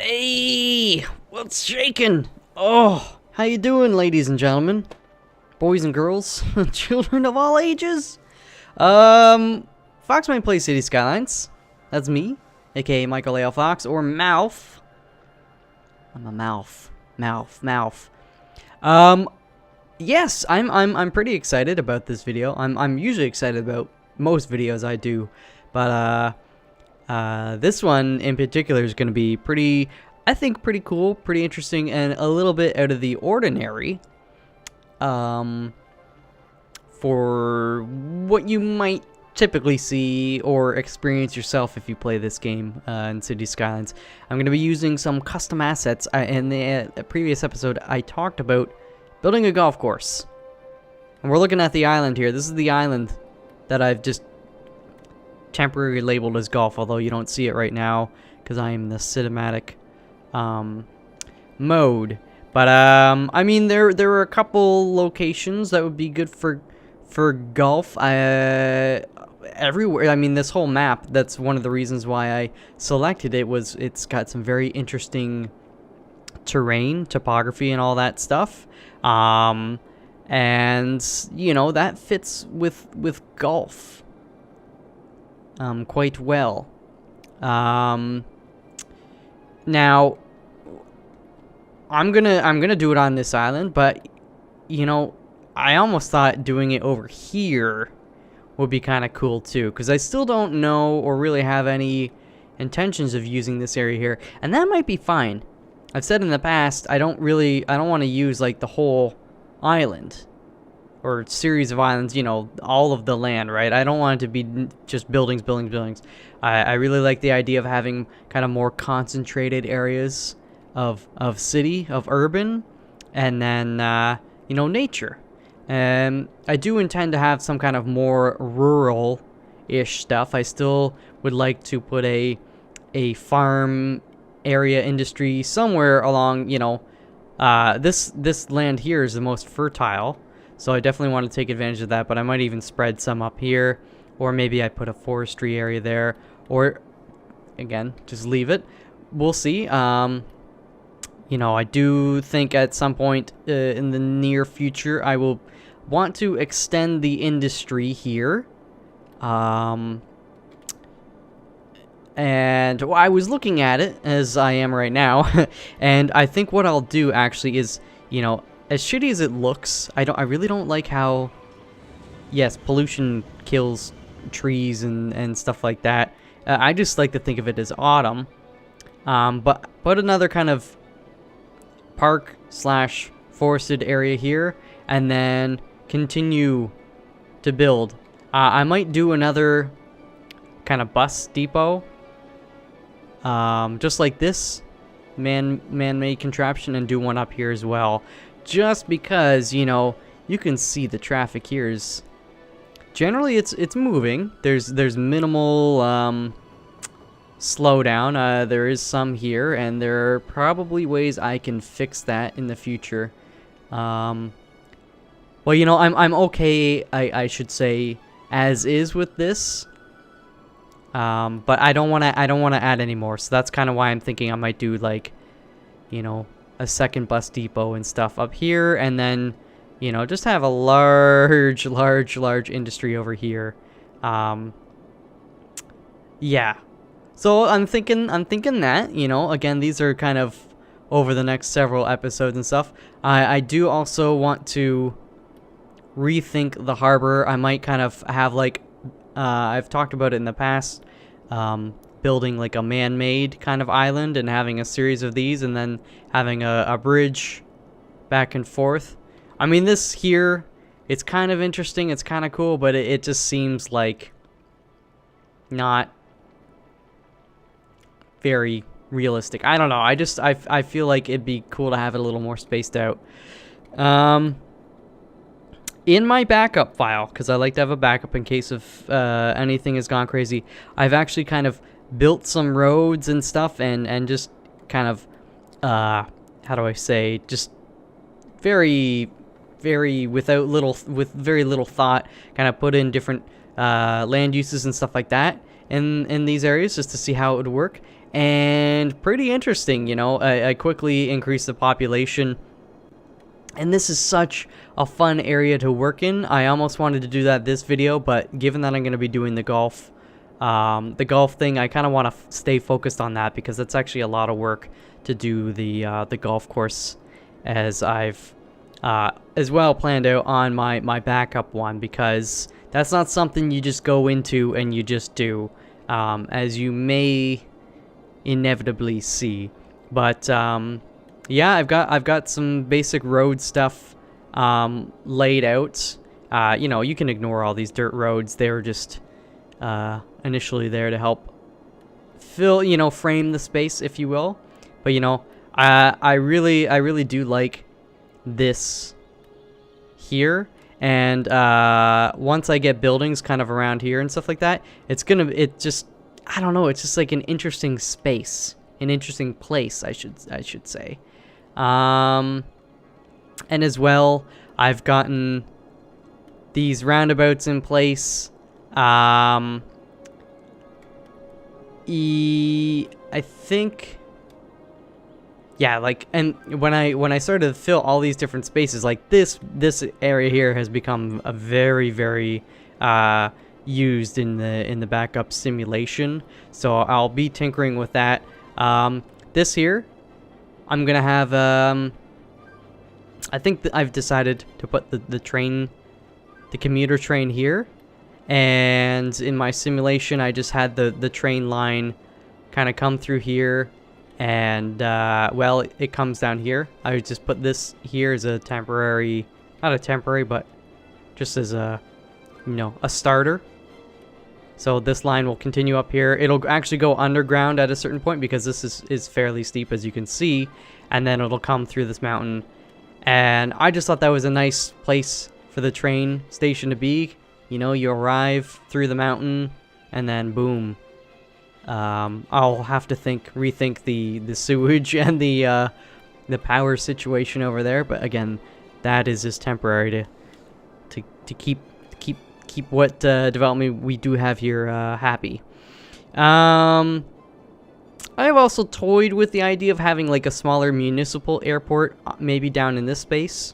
Hey, what's shaking? Oh, how you doing, ladies and gentlemen, boys and girls, children of all ages? Foxman plays City Skylines. That's me, aka michaelalfox, or Mouth. I'm a mouth. Yes, I'm pretty excited about this video. I'm usually excited about most videos I do, but this one in particular is going to be I think pretty cool, pretty interesting, and a little bit out of the ordinary. For what you might typically see or experience yourself if you play this game in City Skylines. I'm going to be using some custom assets. In the previous episode, I talked about building a golf course. And we're looking at the island here. This is the island that I've just temporarily labeled as golf, although you don't see it right now because I am in the cinematic mode. But I mean, there are a couple locations that would be good for golf. Everywhere. I mean, this whole map. That's one of the reasons why I selected it. It's got some very interesting terrain, topography, and all that stuff. And you know that fits with golf quite well. Now I'm gonna do it on this island, but you know, I almost thought doing it over here would be kind of cool too, because I still don't know or really have any intentions of using this area here, and that might be fine. I've said in the past I don't want to use like the whole island or series of islands, you know, all of the land, right? I don't want it to be just buildings. I really like the idea of having kind of more concentrated areas of urban, and then you know, nature. And I do intend to have some kind of more rural-ish stuff. I still would like to put a farm area industry somewhere along, you know, this land here is the most fertile, so I definitely want to take advantage of that, but I might even spread some up here, or maybe I put a forestry area there, or again, just leave it. We'll see. You know, I do think at some point in the near future I will want to extend the industry here. And I was looking at it, as I am right now, and I think what I'll do actually is, you know, as shitty as it looks, I really don't like how, yes, pollution kills trees and stuff like that. I just like to think of it as autumn. But put another kind of park / forested area here, and then continue to build. I might do another kind of bus depot, just like this man-made contraption, and do one up here as well, just because, you know, you can see the traffic here is generally it's moving. There's minimal slowdown. There is some here, and there are probably ways I can fix that in the future. Well, you know, I'm okay, I should say, as is with this. But I don't want to add any more. So that's kind of why I'm thinking I might do, like, you know, a second bus depot and stuff up here, and then, you know, just have a large industry over here. Yeah. So I'm thinking that, you know, again, these are kind of over the next several episodes and stuff. I do also want to rethink the harbor. I might kind of have, like, I've talked about it in the past, building like a man-made kind of island and having a series of these, and then having a bridge back and forth. I mean, this here, it's kind of interesting, it's kind of cool, but it just seems like not very realistic. I don't know. I feel like it'd be cool to have it a little more spaced out. In my backup file, because I like to have a backup in case of anything has gone crazy, I've actually kind of built some roads and stuff, and just kind of how do I say, just very with very little thought, kind of put in different land uses and stuff like that in these areas, just to see how it would work. and pretty interesting. You know, I quickly increased the population. And this is such a fun area to work in. I almost wanted to do that this video, but given that I'm going to be doing the golf thing, I kind of want to stay focused on that because it's actually a lot of work to do the golf course, as I've as well planned out on my backup one, because that's not something you just go into and you just do, as you may inevitably see. But yeah, I've got some basic road stuff laid out. You know, you can ignore all these dirt roads. They were just initially there to help fill, you know, frame the space, if you will. But you know, I really do like this here. And once I get buildings kind of around here and stuff like that, it just, I don't know, it's just like an interesting space, an interesting place, I should say. And as well, I've gotten these roundabouts in place. I think, yeah, like, and when I started to fill all these different spaces, like this area here has become a very used in the backup simulation. So I'll be tinkering with that. This here, I'm gonna have I think that I've decided to put the commuter train here, and in my simulation I just had the train line kind of come through here, and well, it comes down here. I would just put this here as a temporary, not a temporary, but just as a, you know, a starter. So this line will continue up here. It'll actually go underground at a certain point because this is fairly steep, as you can see, and then it'll come through this mountain. And I just thought that was a nice place for the train station to be. You know, you arrive through the mountain, and then boom. I'll have to rethink the sewage and the power situation over there. But again, that is just temporary to keep what development we do have here happy. I've also toyed with the idea of having like a smaller municipal airport, maybe down in this space,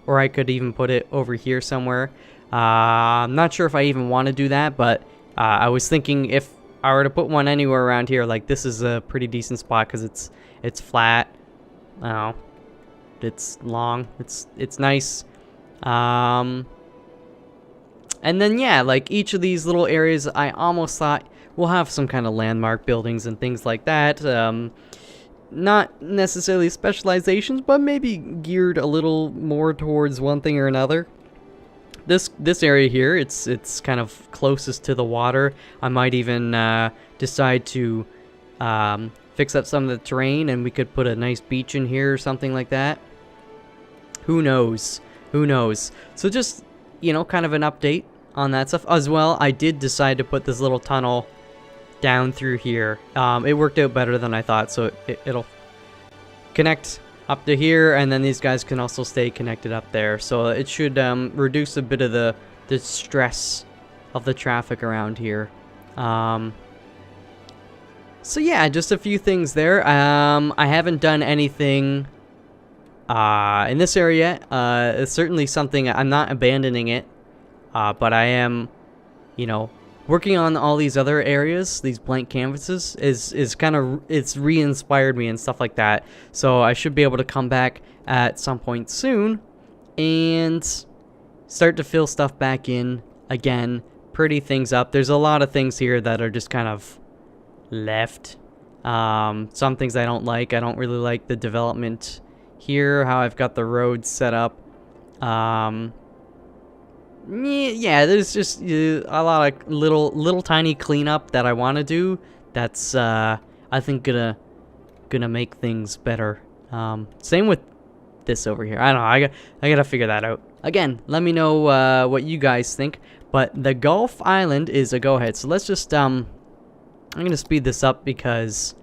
or I could even put it over here somewhere. I'm not sure if I even want to do that, but I was thinking if I were to put one anywhere around here, like this is a pretty decent spot because it's flat. I don't know, it's long, it's nice. And then, yeah, like each of these little areas, I almost thought we'll have some kind of landmark buildings and things like that. Not necessarily specializations, but maybe geared a little more towards one thing or another. This area here, it's kind of closest to the water. I might even decide to fix up some of the terrain, and we could put a nice beach in here or something like that. Who knows? Who knows? So just, you know, kind of an update on that stuff. As well, I did decide to put this little tunnel down through here. It worked out better than I thought, so it'll connect up to here, and then these guys can also stay connected up there. So it should reduce a bit of the stress of the traffic around here. So yeah, just a few things there. I haven't done anything in this area. It's certainly something, I'm not abandoning it, but I am, you know, working on all these other areas, these blank canvases, is kind of, it's re-inspired me and stuff like that. So I should be able to come back at some point soon and start to fill stuff back in again, pretty things up. There's a lot of things here that are just kind of left. Some things I don't like. I don't really like the development here, how I've got the roads set up. Yeah, there's just a lot of little tiny cleanup that I want to do. That's I think gonna make things better. Same with this over here. I don't know. I gotta figure that out. Again, let me know what you guys think. But the Gulf Island is a go ahead. So let's just I'm gonna speed this up because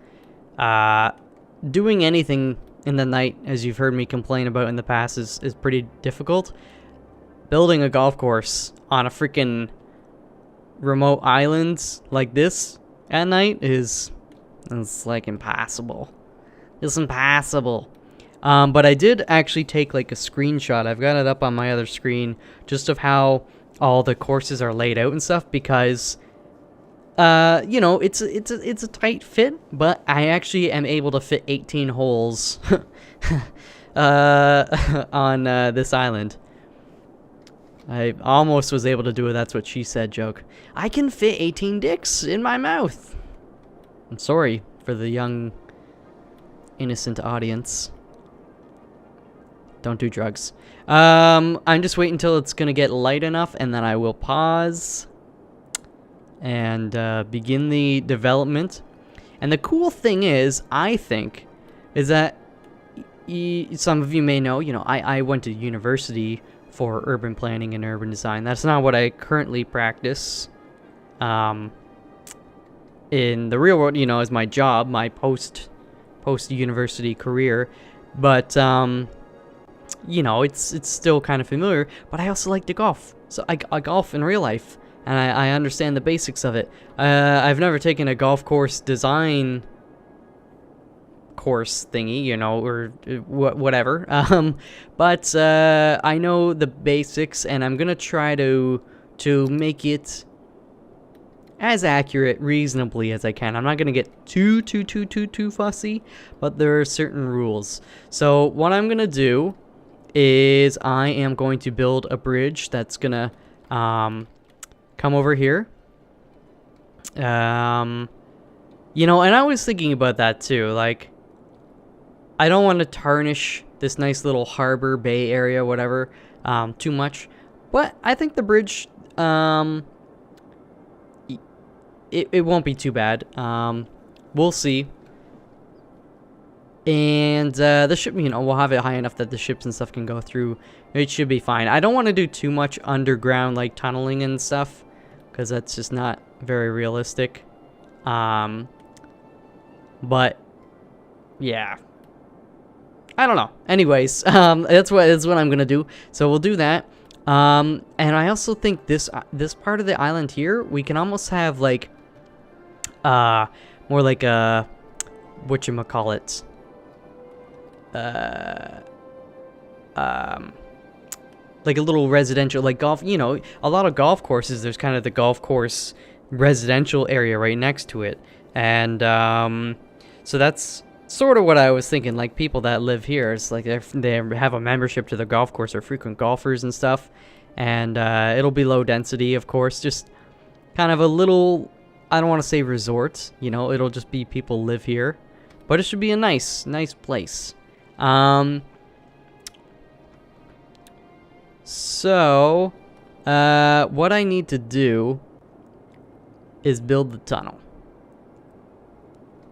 doing anything in the night, as you've heard me complain about in the past, is pretty difficult. Building a golf course on a freaking remote island like this at night is It's like impossible. It's impossible. But I did actually take like a screenshot. I've got it up on my other screen just of how all the courses are laid out and stuff because, you know, it's a tight fit, but I actually am able to fit 18 holes on this island. I almost was able to do a "that's what she said" joke. I can fit 18 dicks in my mouth. I'm sorry for the young, innocent audience. Don't do drugs. I'm just waiting until it's gonna get light enough, and then I will pause and begin the development. And the cool thing is, I think, is that some of you may know, you know, I went to university for urban planning and urban design. That's not what I currently practice in the real world, you know, as my job, my post-university career. But, you know, it's still kind of familiar. But I also like to golf. So I golf in real life, and I understand the basics of it. I've never taken a golf course design course thingy, you know, or whatever. But I know the basics, and I'm gonna try to make it as accurate reasonably as I can. I'm not gonna get too fussy, but there are certain rules. So what I'm gonna do is I am going to build a bridge that's gonna come over here. You know, and I was thinking about that too, like, I don't want to tarnish this nice little harbor bay area, whatever, too much. But I think the bridge, it won't be too bad. We'll see. And the ship, you know, we'll have it high enough that the ships and stuff can go through. It should be fine. I don't want to do too much underground, like tunneling and stuff, because that's just not very realistic. But yeah. I don't know. Anyways, that's what I'm gonna do. So we'll do that. And I also think this part of the island here, we can almost have like more like a whatchamacallit, like a little residential, like golf, you know, a lot of golf courses, there's kind of the golf course residential area right next to it. And so that's sort of what I was thinking, like people that live here, it's like they have a membership to the golf course or frequent golfers and stuff, and it'll be low density, of course, just kind of a little, I don't want to say resort, you know, it'll just be people live here, but it should be a nice place. So what I need to do is build the tunnel.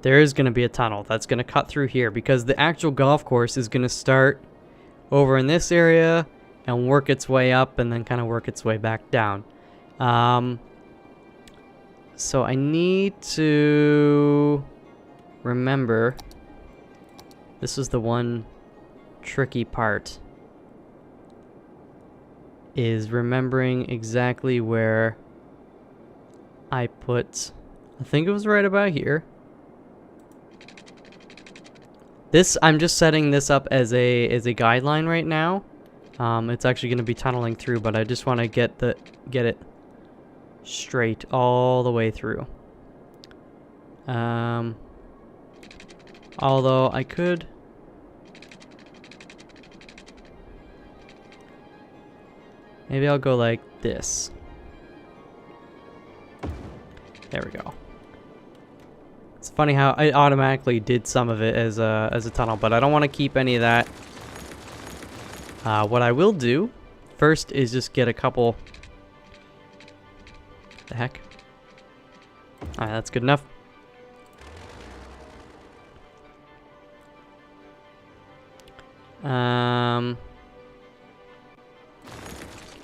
There is going to be a tunnel that's going to cut through here because the actual golf course is going to start over in this area and work its way up and then kind of work its way back down. So I need to remember, this is the one tricky part, is remembering exactly where I put, I think it was right about here. This, I'm just setting this up as a guideline right now. It's actually going to be tunneling through, but I just want to get it straight all the way through. Although I could, maybe I'll go like this. There we go. It's funny how I automatically did some of it as a tunnel, but I don't want to keep any of that. What I will do first is just get a couple. The heck? Alright, that's good enough. Get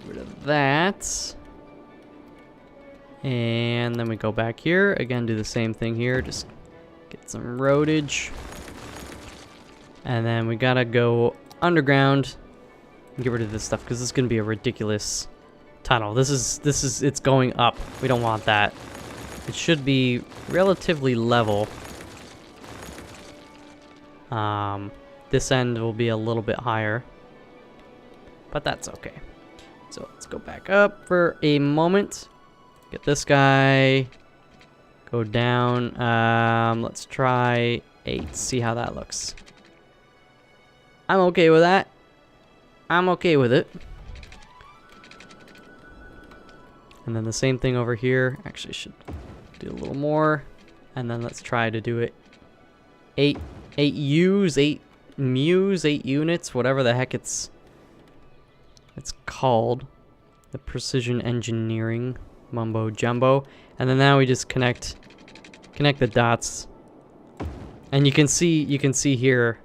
rid of that. And then we go back here. Again, do the same thing here. Just get some roadage. And then we gotta go underground and get rid of this stuff because this is gonna be a ridiculous tunnel. This is it's going up. We don't want that. It should be relatively level. This end will be a little bit higher, but that's okay. So let's go back up for a moment. Get this guy. Go down. Let's try 8. See how that looks. I'm okay with that. I'm okay with it. And then the same thing over here. Actually, should do a little more. And then let's try to do it 8 U's, 8 Mu's, 8 units, whatever the heck it's called. The precision engineering mumbo jumbo. And then now we just connect the dots. And you can see here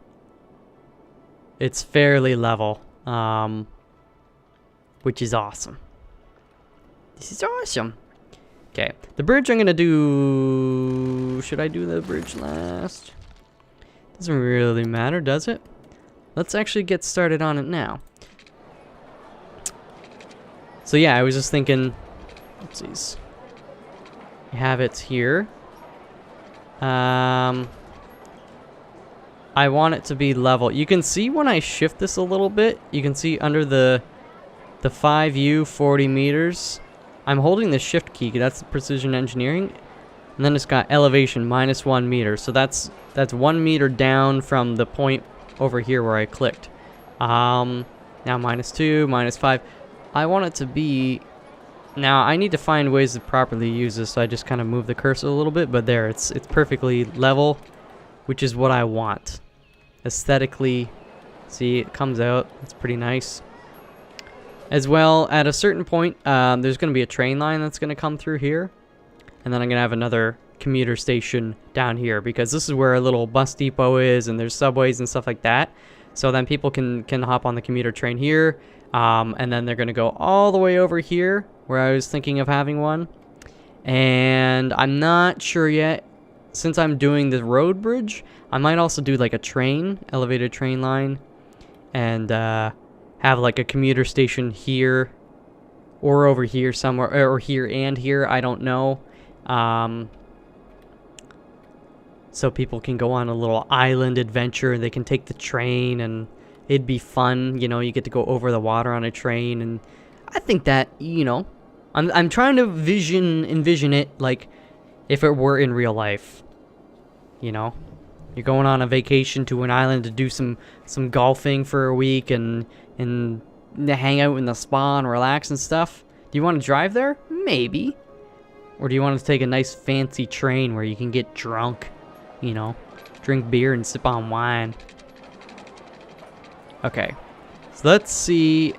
it's fairly level. Which is awesome. This is awesome. Okay, the bridge I'm gonna do... Should I do the bridge last? Doesn't really matter, does it? Let's actually get started on it now. So yeah, I was just thinking... Oopsies. You have it here. I want it to be level. You can see when I shift this a little bit, you can see under the 5U 40 meters. I'm holding the shift key, that's the precision engineering. And then it's got elevation -1 meter. So that's 1 meter down from the point over here where I clicked. Now -2, -5. I want it to be... Now I need to find ways to properly use this, so I just kind of move the cursor a little bit, but there, it's perfectly level, which is what I want. Aesthetically, see, it comes out. It's pretty nice. As well, at a certain point, there's going to be a train line that's going to come through here. And then I'm going to have another commuter station down here, because this is where a little bus depot is, and there's subways and stuff like that. So then people can hop on the commuter train here, and then they're going to go all the way over here, where I was thinking of having one. And I'm not sure yet. Since I'm doing the road bridge, I might also do like a train, elevated train line, and have like a commuter station here or over here somewhere, or here and here, I don't know. So people can go on a little island adventure, they can take the train, and it'd be fun, you know, you get to go over the water on a train. And I think that, you know, I'm trying to envision it like if it were in real life. You know, you're going on a vacation to an island to do some golfing for a week and hang out in the spa and relax and stuff. Do you want to drive there? Maybe. Or do you want to take a nice fancy train where you can get drunk, you know, drink beer and sip on wine? Okay, so let's see.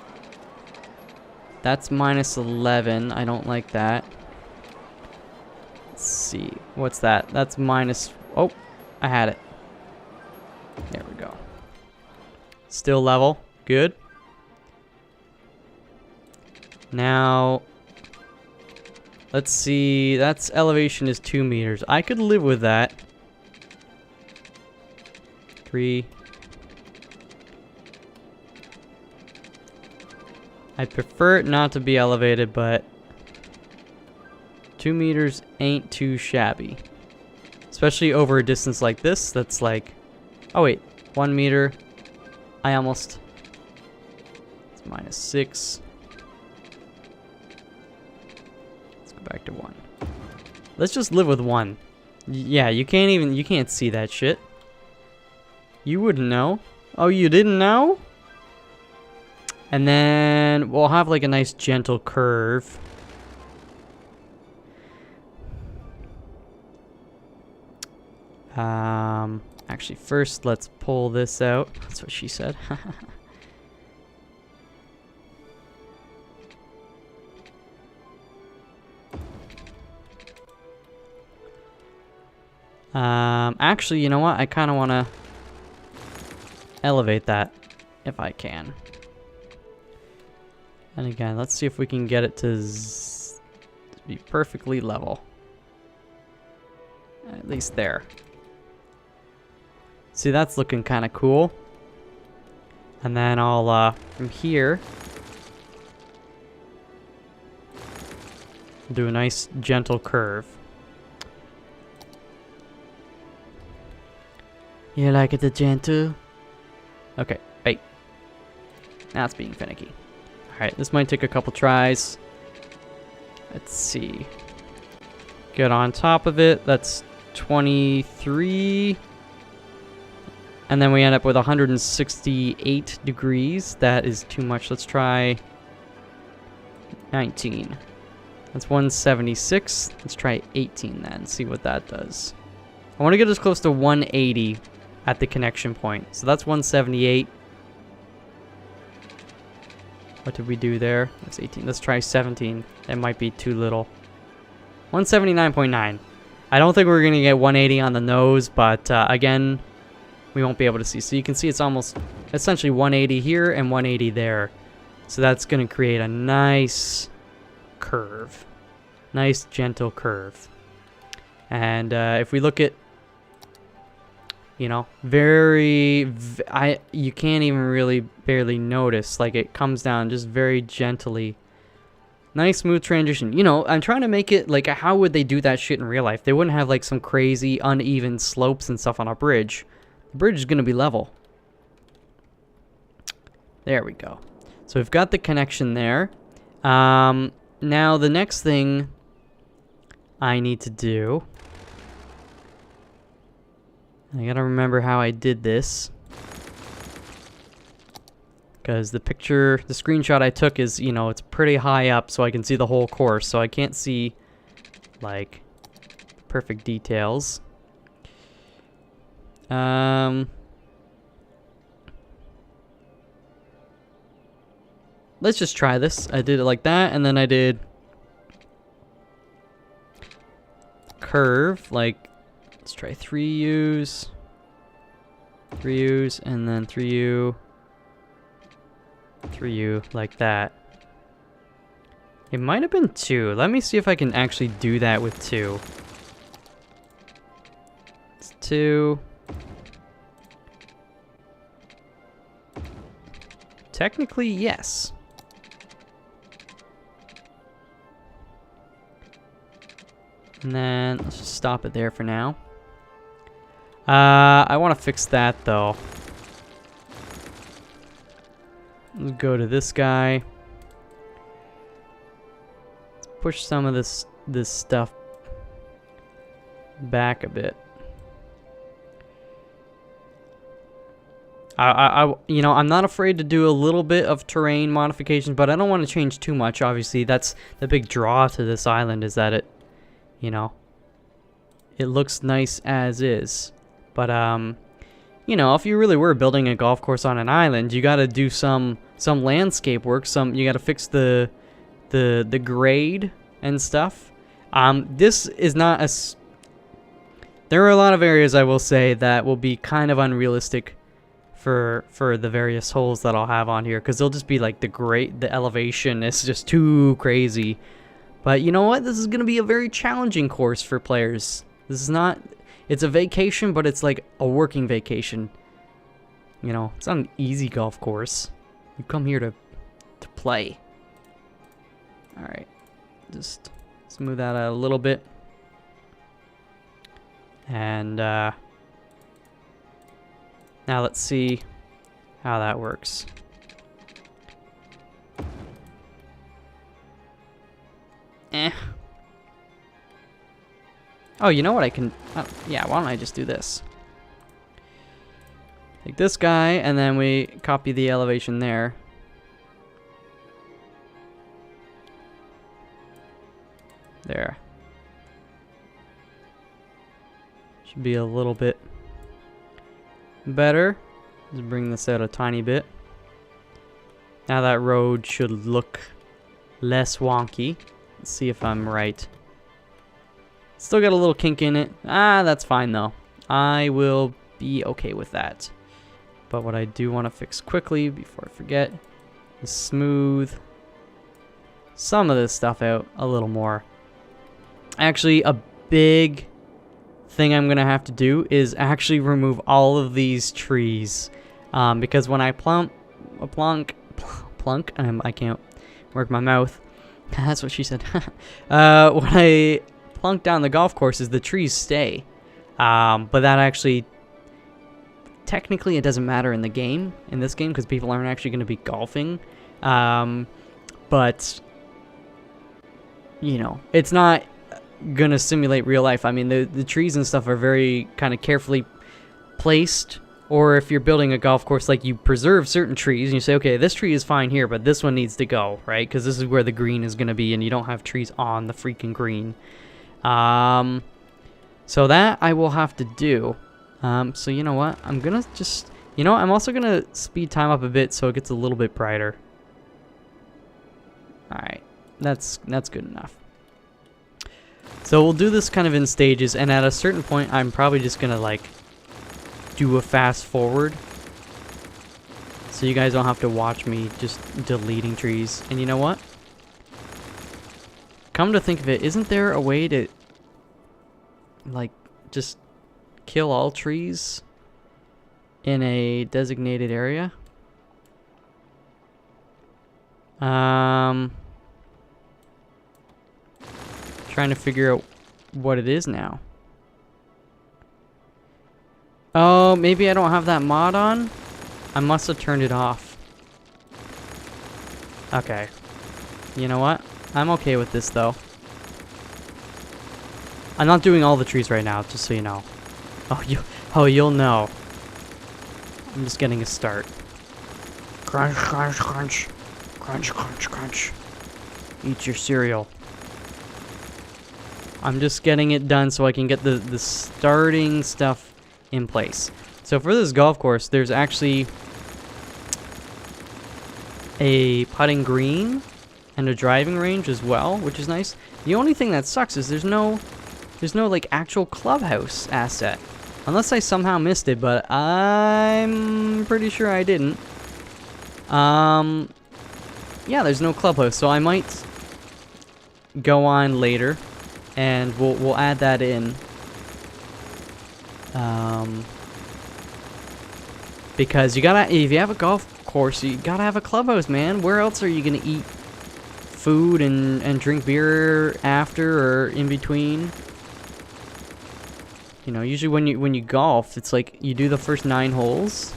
That's -11. I don't like that. Let's see. What's that? That's minus... Oh, I had it. There we go. Still level. Good. Now, let's see. That's elevation is 2 meters. I could live with that. 3. I'd prefer it not to be elevated, but 2 meters ain't too shabby. Especially over a distance like this, that's like... Oh wait, 1 meter. I almost... It's -6. Let's go back to 1. Let's just live with 1. Yeah, you can't see that shit. You wouldn't know. Oh, you didn't know? And then we'll have like a nice gentle curve. Actually, first let's pull this out. That's what she said. Actually, you know what? I kind of want to elevate that if I can. And again, let's see if we can get it to be perfectly level. At least there. See, that's looking kind of cool. And then I'll, from here, do a nice gentle curve. You like it gentle? Okay, hey. Now it's being finicky. Alright, this might take a couple tries. Let's see. Get on top of it. That's 23. And then we end up with 168 degrees. That is too much. Let's try 19. That's 176. Let's try 18 then. See what that does. I want to get as close to 180 at the connection point. So that's 178. What did we do there? That's 18. Let's try 17. That might be too little. 179.9. I don't think we're going to get 180 on the nose, but again, we won't be able to see. So you can see it's almost essentially 180 here and 180 there. So that's going to create a nice curve. Nice, gentle curve. And if we look at, you know, you can't even really barely notice. Like, it comes down just very gently. Nice smooth transition. You know, I'm trying to make it like, how would they do that shit in real life? They wouldn't have like some crazy uneven slopes and stuff on a bridge. The bridge is going to be level. There we go. So we've got the connection there. Now the next thing I need to do, I gotta remember how I did this, because the screenshot I took is, you know, it's pretty high up, so I can see the whole course, so I can't see like perfect details. Let's just try this. I did it like that, and then I did curve, like, let's try 3U's, and then 3U, like that. It might have been 2. Let me see if I can actually do that with 2. It's 2. Technically, yes. And then let's just stop it there for now. I want to fix that though. Let's go to this guy. Let's push some of this stuff back a bit. You know, I'm not afraid to do a little bit of terrain modifications, but I don't want to change too much. Obviously, that's the big draw to this island, is that it, you know, it looks nice as is. But you know, if you really were building a golf course on an island, you got to do some landscape work. You got to fix the grade and stuff. This is not there are a lot of areas, I will say, that will be kind of unrealistic for the various holes that I'll have on here, because they'll just be like the elevation is just too crazy. But you know what? This is going to be a very challenging course for players. This is not, it's a vacation, but it's like a working vacation. You know, it's not an easy golf course. You come here to play. All right, just smooth that out a little bit. And now let's see how that works. Oh, you know what I can... yeah, why don't I just do this? Take this guy, and then we copy the elevation there. There. Should be a little bit better. Just bring this out a tiny bit. Now that road should look less wonky. Let's see if I'm right. Still got a little kink in it. That's fine though. I will be okay with that. But what I do want to fix quickly before I forget is smooth some of this stuff out a little more. Actually, a big thing I'm gonna have to do is actually remove all of these trees, because when I I can't work my mouth. That's what she said. When I plunk down the golf courses, the trees stay, but that actually technically it doesn't matter in the game, in this game, because people aren't actually going to be golfing. But, you know, it's not going to simulate real life. I mean, the trees and stuff are very kind of carefully placed. Or if you're building a golf course, like, you preserve certain trees, and you say, okay, this tree is fine here, but this one needs to go, right? Because this is where the green is going to be, and you don't have trees on the freaking green. So that I will have to do. So you know what? I'm going to just... You know what? I'm also going to speed time up a bit so it gets a little bit brighter. Alright. That's good enough. So we'll do this kind of in stages, and at a certain point, I'm probably just going to, like, do a fast forward. So you guys don't have to watch me just deleting trees. And you know what? Come to think of it, isn't there a way to, like, just kill all trees in a designated area? Trying to figure out what it is now. Oh, maybe I don't have that mod on? I must have turned it off. Okay. You know what? I'm okay with this, though. I'm not doing all the trees right now, just so you know. You'll know. I'm just getting a start. Crunch, crunch, crunch. Crunch, crunch, crunch. Eat your cereal. I'm just getting it done so I can get the starting stuff in place. So for this golf course, there's actually a putting green and a driving range as well, which is nice. The only thing that sucks is there's no like actual clubhouse asset, unless I somehow missed it, but I'm pretty sure I didn't. Yeah, there's no clubhouse, so I might go on later and we'll add that in. Because you gotta, if you have a golf course, you gotta have a clubhouse, man. Where else are you gonna eat food and drink beer after or in between? You know, usually when you golf, it's like you do the first 9 holes,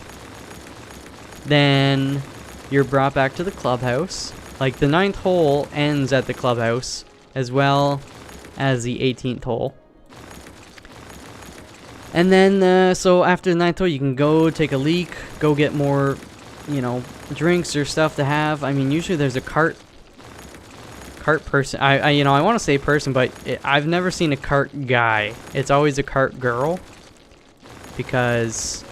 then you're brought back to the clubhouse. Like the 9th hole ends at the clubhouse, as well as the 18th hole. And then, so after the 9th hole, you can go take a leak, go get more, you know, drinks or stuff to have. I mean, usually there's a cart person. You know, I want to say person, but I've never seen a cart guy. It's always a cart girl. Because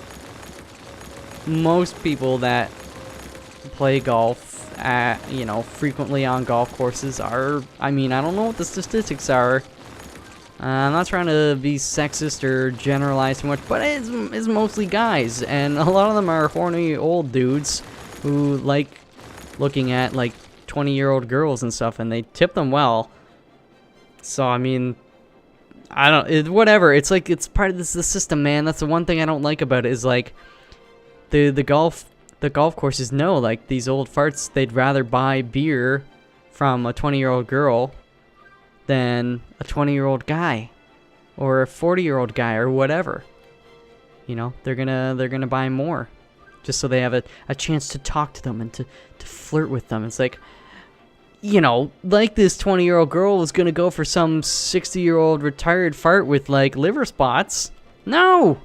most people that play golf you know, frequently on golf courses are, I mean, I don't know what the statistics are. I'm not trying to be sexist or generalize too much, but it's mostly guys, and a lot of them are horny old dudes who like looking at like 20-year-old girls and stuff, and they tip them well. So I mean, whatever. It's like it's part of the system, man. That's the one thing I don't like about it is like the golf courses know like these old farts. They'd rather buy beer from a 20-year-old girl than a 20-year-old guy or a 40-year-old guy or whatever. You know, they're gonna buy more just so they have a chance to talk to them and to flirt with them. It's like, you know, like this 20-year-old girl is gonna go for some 60-year-old retired fart with like liver spots. No.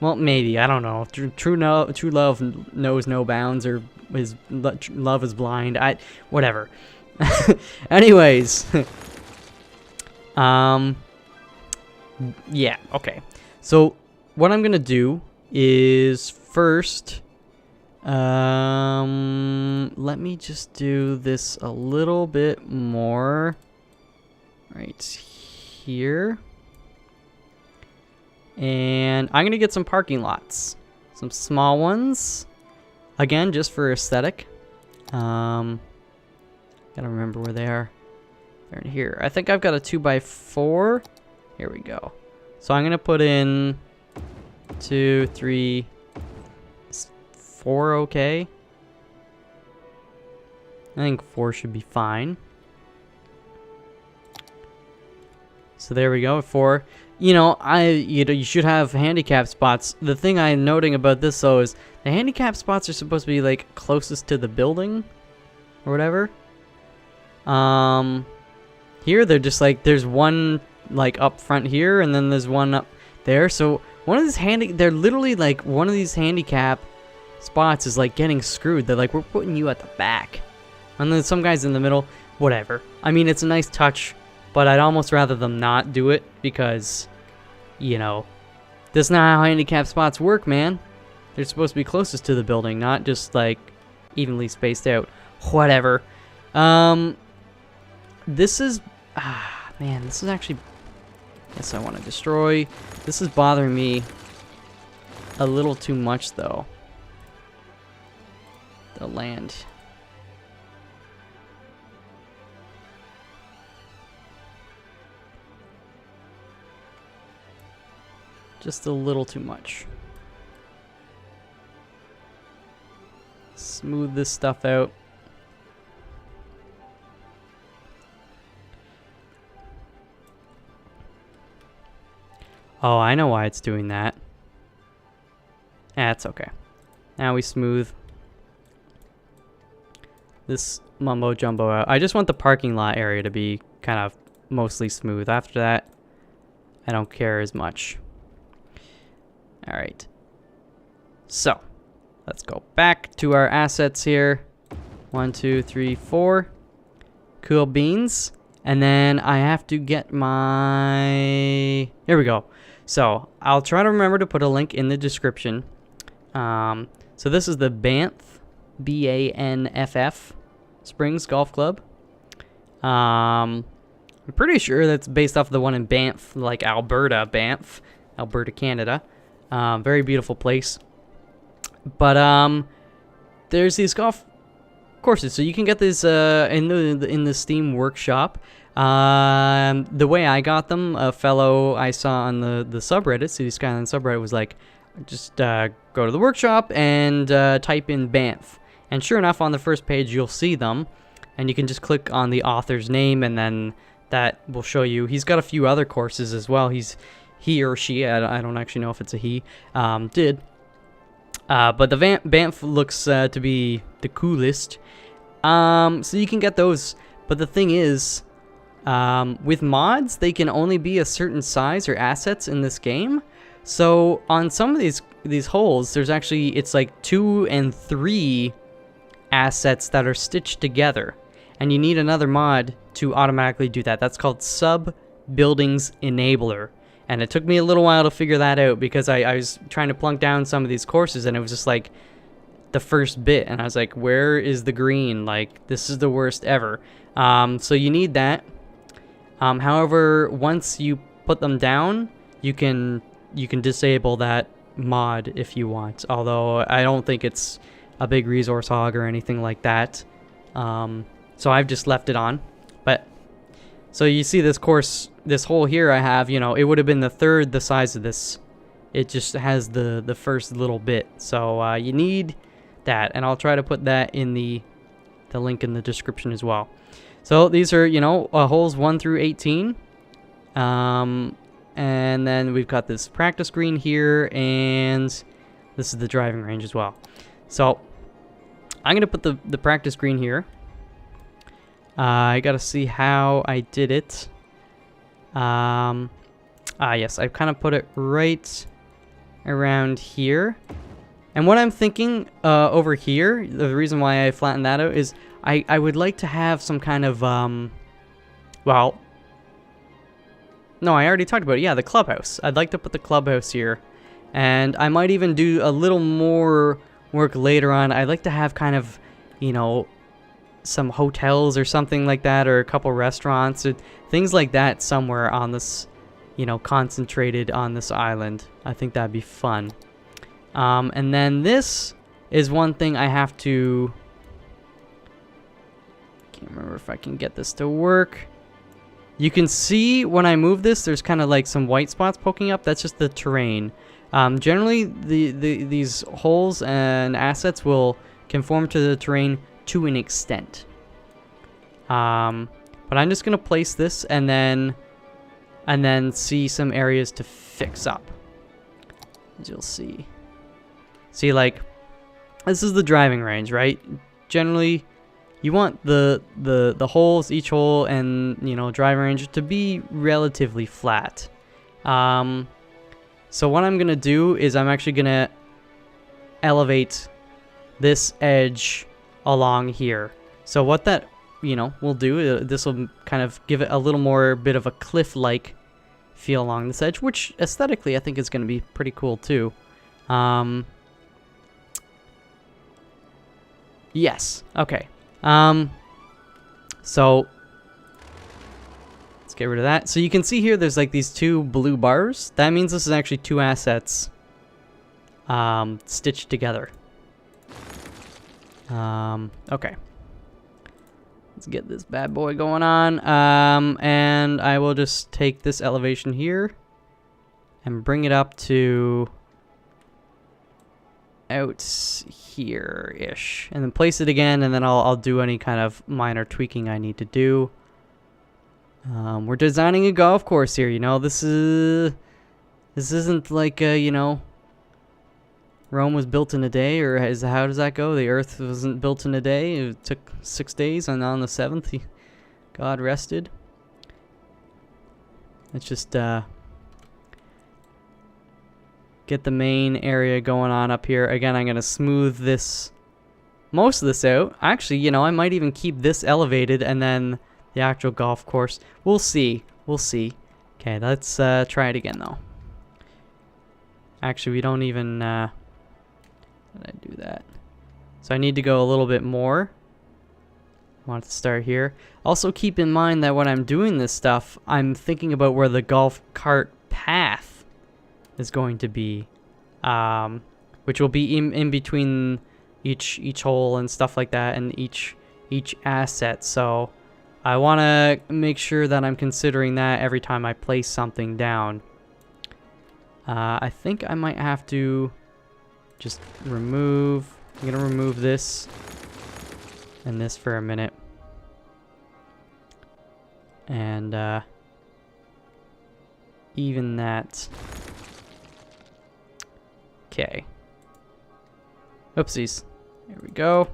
Well, maybe, I don't know. True love knows no bounds, or love is blind. Whatever. Anyways. Yeah, okay. So, what I'm gonna do is first, let me just do this a little bit more right here. And I'm gonna get some parking lots. Some small ones. Again, just for aesthetic. Gotta remember where they are. They're in here. I think I've got a 2x4. Here we go. So I'm gonna put in 2, 3, 4, okay. I think 4 should be fine. So there we go, 4. you know, you should have handicap spots. The thing I'm noting about this though is the handicap spots are supposed to be like closest to the building or whatever. Here they're just like, there's one like up front here, and then there's one up there. So one of these they're literally like, one of these handicap spots is like getting screwed. They're like, we're putting you at the back, and then some guys in the middle. Whatever. I mean, it's a nice touch, but I'd almost rather them not do it because, you know, that's not how handicap spots work, man. They're supposed to be closest to the building, not just like evenly spaced out. Whatever. This is, man, this is actually, yes, I want to destroy. This is bothering me a little too much, though. The land. Just a little too much. Smooth this stuff out. Oh, I know why it's doing that. That's okay. Now we smooth this mumbo jumbo out. I just want the parking lot area to be kind of mostly smooth. After that, I don't care as much. All right. So, let's go back to our assets here. 1, 2, 3, 4. Cool beans. And then I have to get my... Here we go. So, I'll try to remember to put a link in the description. So this is the Banff, B-A-N-F-F, Springs Golf Club. I'm pretty sure that's based off the one in Banff, like Alberta, Canada. Very beautiful place. But there's these golf courses, so you can get this in the Steam Workshop. The way I got them, a fellow I saw on the subreddit, City Skylines subreddit, was like, just go to the workshop and type in Banff. And sure enough, on the first page, you'll see them. And you can just click on the author's name, and then that will show you. He's got a few other courses as well. He or she, I don't actually know if it's a he, did. But the Banff looks to be the coolest. So you can get those. But the thing is, with mods, they can only be a certain size or assets in this game. So on some of these holes, there's actually, it's like 2 and 3 assets that are stitched together. And you need another mod to automatically do that. That's called Sub Buildings Enabler. And it took me a little while to figure that out because I was trying to plunk down some of these courses, and it was just like the first bit. And I was like, where is the green? Like, this is the worst ever. So you need that. However, once you put them down, you can disable that mod if you want. Although I don't think it's a big resource hog or anything like that. So I've just left it on. But so you see this course, this hole here I have, you know, it would have been the third the size of this. It just has the first little bit. So you need that, and I'll try to put that in the link in the description as well. So these are, you know, holes 1 through 18. And then we've got this practice green here, and this is the driving range as well. So I'm going to put the practice green here. I got to see how I did it. Yes, I kind of put it right around here. And what I'm thinking over here, the reason why I flattened that out is I would like to have some kind of, well, no, I already talked about it. Yeah, the clubhouse. I'd like to put the clubhouse here. And I might even do a little more work later on. I'd like to have kind of, you know, some hotels or something like that, or a couple restaurants or things like that somewhere on this, you know, concentrated on this island. I think that'd be fun. And then this is one thing I have to, can't remember if I can get this to work. You can see when I move this, there's kind of like some white spots poking up. That's just the terrain. Generally, these holes and assets will conform to the terrain to an extent. But I'm just going to place this, and then and then see some areas to fix up. As you'll see. See, like, this is the driving range, right? Generally, you want the holes, each hole, and, you know, driving range to be relatively flat. So what I'm going to do is I'm actually going to elevate this edge along here. So what that, you know, will do, this will kind of give it a little more bit of a cliff-like feel along this edge, which aesthetically I think is going to be pretty cool too. Yes. Okay. So let's get rid of that. So you can see here there's like these two blue bars. That means this is actually two assets stitched together. Okay. Let's get this bad boy going on. And I will just take this elevation here and bring it up to out here-ish, and then place it again, and then I'll do any kind of minor tweaking I need to do. We're designing a golf course here, you know. This isn't like you know, Rome was built in a day, or how does that go? The Earth wasn't built in a day. It took 6 days, and on the 7th, God rested. Let's just get the main area going on up here. Again, I'm going to smooth most of this out. Actually, you know, I might even keep this elevated and then the actual golf course. We'll see. We'll see. Okay, let's try it again, though. Actually, we don't even... How did I do that? So I need to go a little bit more. I want to start here. Also, keep in mind that when I'm doing this stuff, I'm thinking about where the golf cart path is going to be, which will be in between each hole and stuff like that, and each asset. So I want to make sure that I'm considering that every time I place something down. I think I might have to just remove. I'm gonna remove this and this for a minute, and even that. Okay. Oopsies. Here we go.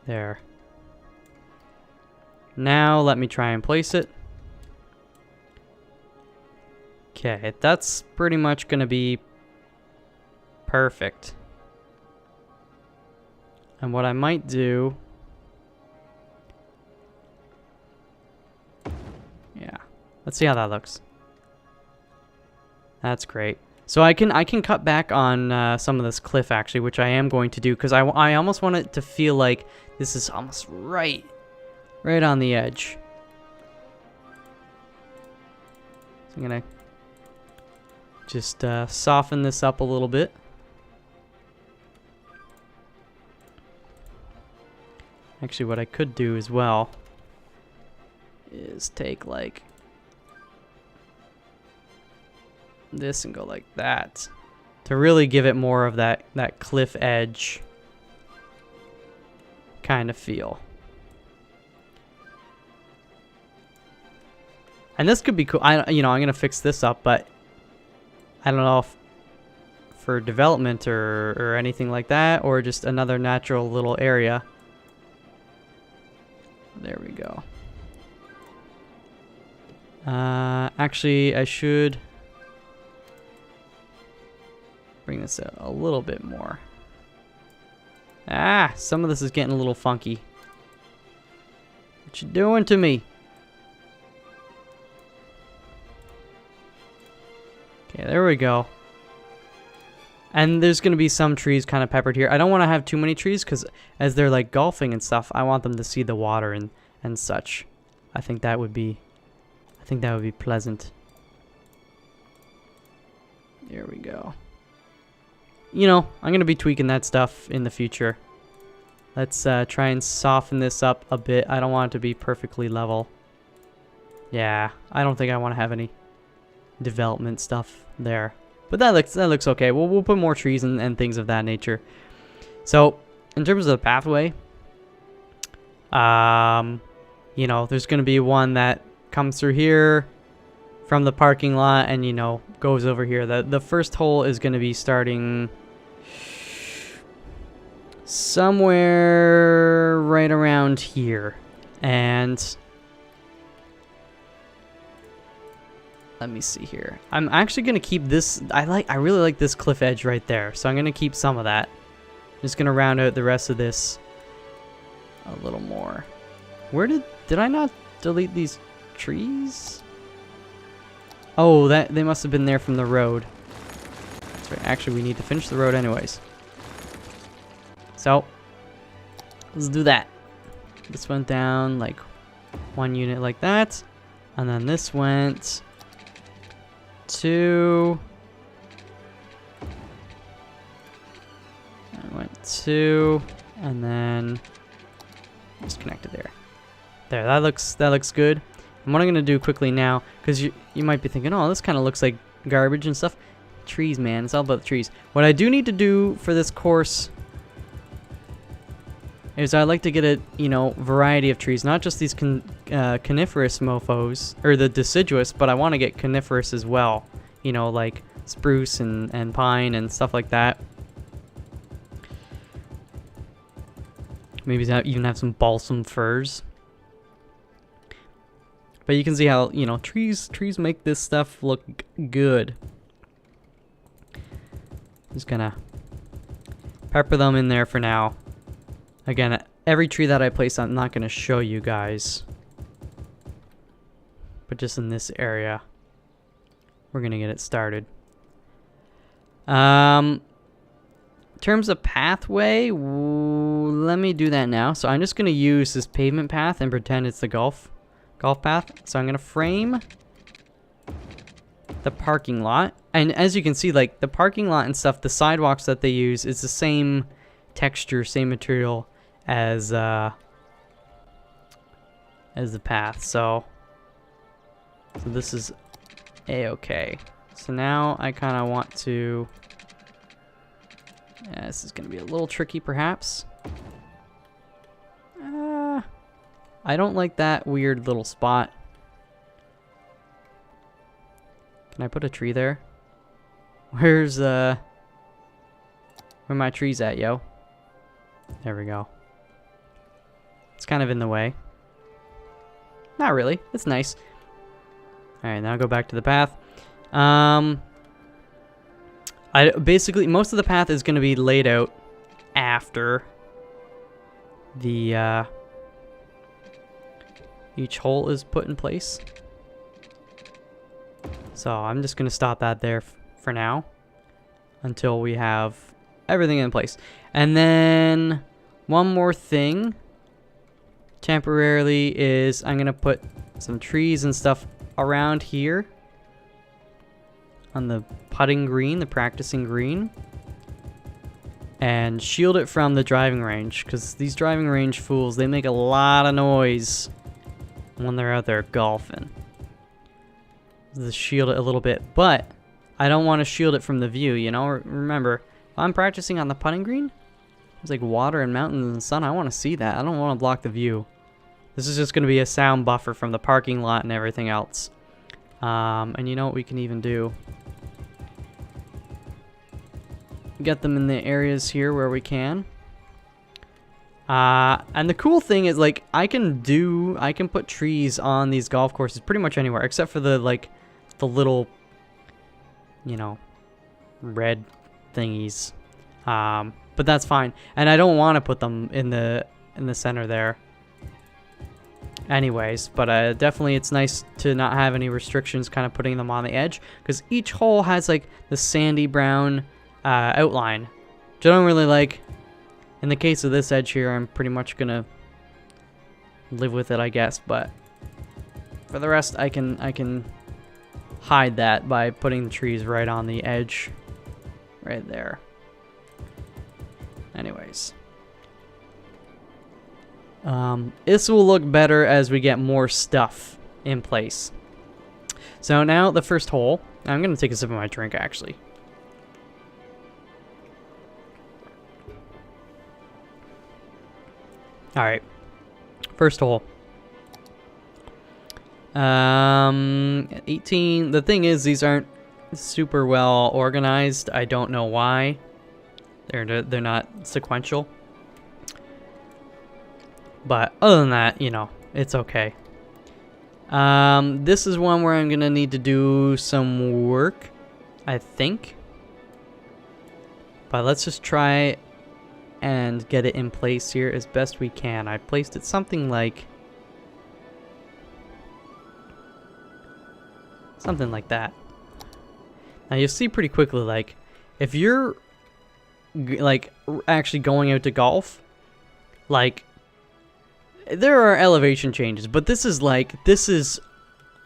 There. Now let me try and place it. Okay, that's pretty much going to be perfect. And what I might do... Yeah. Let's see how that looks. That's great. So I can cut back on some of this cliff, actually, which I am going to do, because I almost want it to feel like this is almost right on the edge. So I'm going to just soften this up a little bit. Actually, what I could do as well is take like this and go like that to really give it more of that cliff edge kind of feel. And this could be cool. I'm gonna fix this up, but I don't know if for development or anything like that, or just another natural little area. There we go. Actually, I should bring this out a little bit more. Ah, some of this is getting a little funky. What you doing to me? Okay, there we go. And there's going to be some trees kind of peppered here. I don't want to have too many trees because as they're like golfing and stuff, I want them to see the water and such. I think that would be pleasant. There we go. You know, I'm going to be tweaking that stuff in the future. Let's try and soften this up a bit. I don't want it to be perfectly level. Yeah, I don't think I want to have any development stuff there. But that looks okay. We'll put more trees and things of that nature. So, in terms of the pathway, You know, there's going to be one that comes through here from the parking lot and, you know, goes over here. The first hole is going to be starting somewhere right around here. And let me see here. I'm actually going to keep this. I really like this cliff edge right there. So I'm going to keep some of that. Just going to round out the rest of this a little more. Where did I not delete these trees? Oh, they must have been there from the road. That's right. Actually, we need to finish the road anyways. So, let's do that. This went down like 1 unit like that. And then this went 2. And went 2. And then just connected there. There, that looks good. And what I'm gonna do quickly now, because you might be thinking, oh, this kind of looks like garbage and stuff. Trees, man, it's all about the trees. What I do need to do for this course is I like to get a, you know, variety of trees, not just these coniferous mofos or the deciduous, but I want to get coniferous as well. You know, like spruce and pine and stuff like that. Maybe even have some balsam firs. But you can see how, you know, trees make this stuff look good. Just gonna pepper them in there for now. Again, every tree that I place, I'm not gonna show you guys. But just in this area, we're gonna get it started. In terms of pathway, let me do that now. So I'm just gonna use this pavement path and pretend it's the golf path. So I'm gonna frame the parking lot, and as you can see, like the parking lot and stuff, the sidewalks that they use is the same texture, same material as the path. So this is a-okay. So now I kind of want to. Yeah, this is gonna be a little tricky, perhaps. I don't like that weird little spot. Can I put a tree there? Where my trees at, yo? There we go. It's kind of in the way. Not really. It's nice. Alright, now go back to the path. Basically, most of the path is going to be laid out after the each hole is put in place. So I'm just going to stop that there for now until we have everything in place. And then one more thing temporarily is I'm going to put some trees and stuff around here on the putting green, the practicing green, and shield it from the driving range, because these driving range fools, they make a lot of noise when they're out there golfing. Just shield it a little bit, but I don't want to shield it from the view, you know. Remember, if I'm practicing on the putting green, there's like water and mountains and sun. I want to see that. I don't want to block the view. This is just going to be a sound buffer from the parking lot and everything else. And you know what we can even do? Get them in the areas here where we can. And the cool thing is, like, I can put trees on these golf courses pretty much anywhere, except for the little, you know, red thingies. But that's fine. And I don't want to put them in the center there. Anyways, but definitely it's nice to not have any restrictions kind of putting them on the edge, because each hole has like the sandy brown outline, which I don't really like. In the case of this edge here, I'm pretty much gonna live with it, I guess, but for the rest I can hide that by putting the trees right on the edge right there. Anyways, this will look better as we get more stuff in place. So now the first hole, I'm gonna take a sip of my drink actually. Alright, First hole. 18. The thing is, these aren't super well organized. I don't know why. They're not sequential. But other than that, you know, it's okay. This is one where I'm gonna need to do some work, I think. But let's just try and get it in place here as best we can. I placed it something like that. Now you'll see pretty quickly, like, if you're like actually going out to golf, like, there are elevation changes, but this is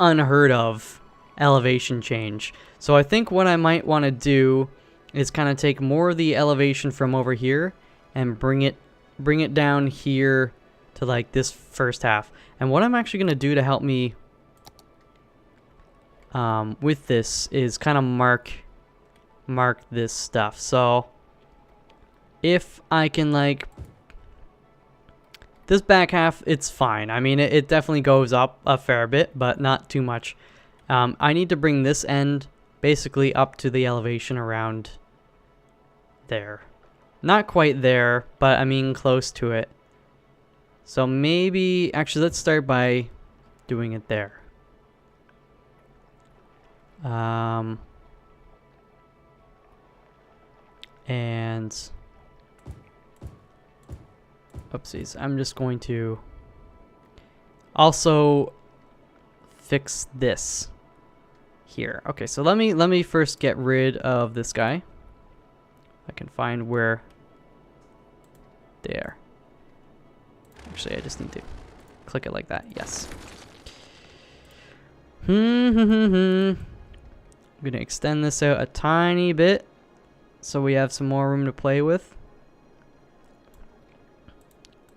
unheard of elevation change. So I think what I might want to do is kind of take more of the elevation from over here and bring it down here to like this first half. And what I'm actually going to do to help me with this is kind of mark this stuff. So if I can, like, this back half, it's fine. I mean, it definitely goes up a fair bit, but not too much. I need to bring this end basically up to the elevation around there. Not quite there, but I mean close to it. So maybe, actually, let's start by doing it there. And oopsies, I'm just going to also fix this here. Okay, so let me first get rid of this guy. I can find where there. Actually, I just need to click it like that. Yes. I'm gonna extend this out a tiny bit so we have some more room to play with.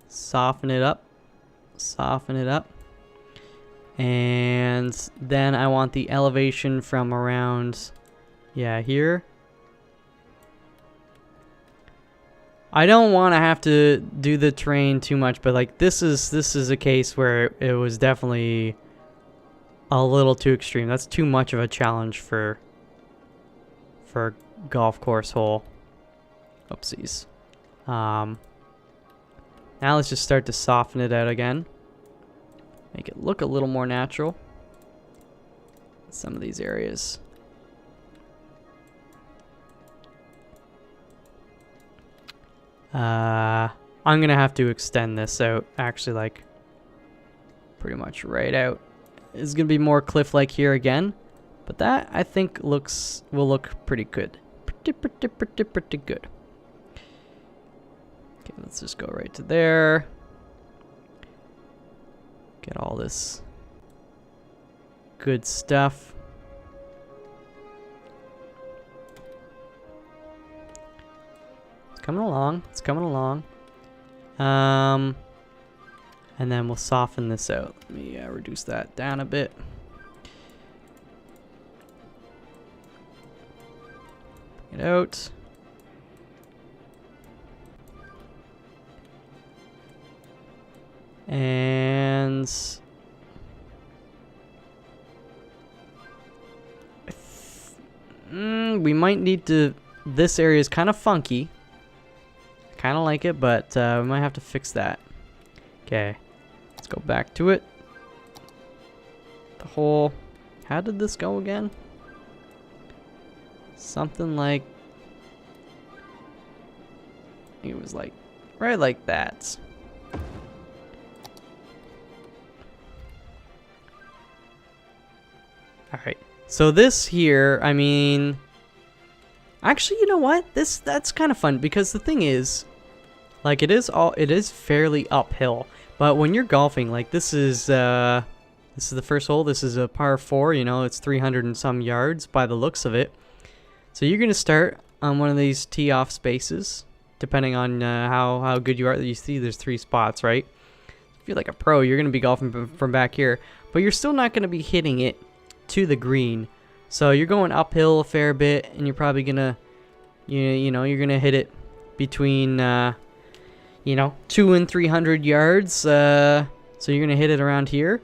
Soften it up. Soften it up. And then I want the elevation from around, yeah, here. I don't want to have to do the terrain too much, but like this is a case where it was definitely a little too extreme. That's too much of a challenge for a golf course hole. Oopsies. Now let's just start to soften it out again. Make it look a little more natural. Some of these areas. I'm gonna have to extend this out, actually, like pretty much right out. It's gonna be more cliff-like here again, but that I think will look pretty good. Pretty good. Okay, let's just go right to there. Get all this good stuff. It's coming along. It's coming along. And then we'll soften this out. Let me reduce that down a bit. Bring it out. And we might need to, this area is kind of funky. I kind of like it, but we might have to fix that. Okay, let's go back to it. The whole, how did this go again? Something like, it was like right like that. Alright, so this here, I mean, actually, you know what? That's kind of fun, because the thing is, like, it is fairly uphill, but when you're golfing, like, this is the first hole. This is a par 4, you know, it's 300 and some yards by the looks of it. So you're gonna start on one of these tee off spaces, depending on how good you are. You see, there's 3 spots, right? If you're like a pro, you're gonna be golfing from back here, but you're still not gonna be hitting it to the green. So you're going uphill a fair bit, and you're probably gonna, you know, you're gonna hit it between, you know, 200 and 300 yards. So you're gonna hit it around here,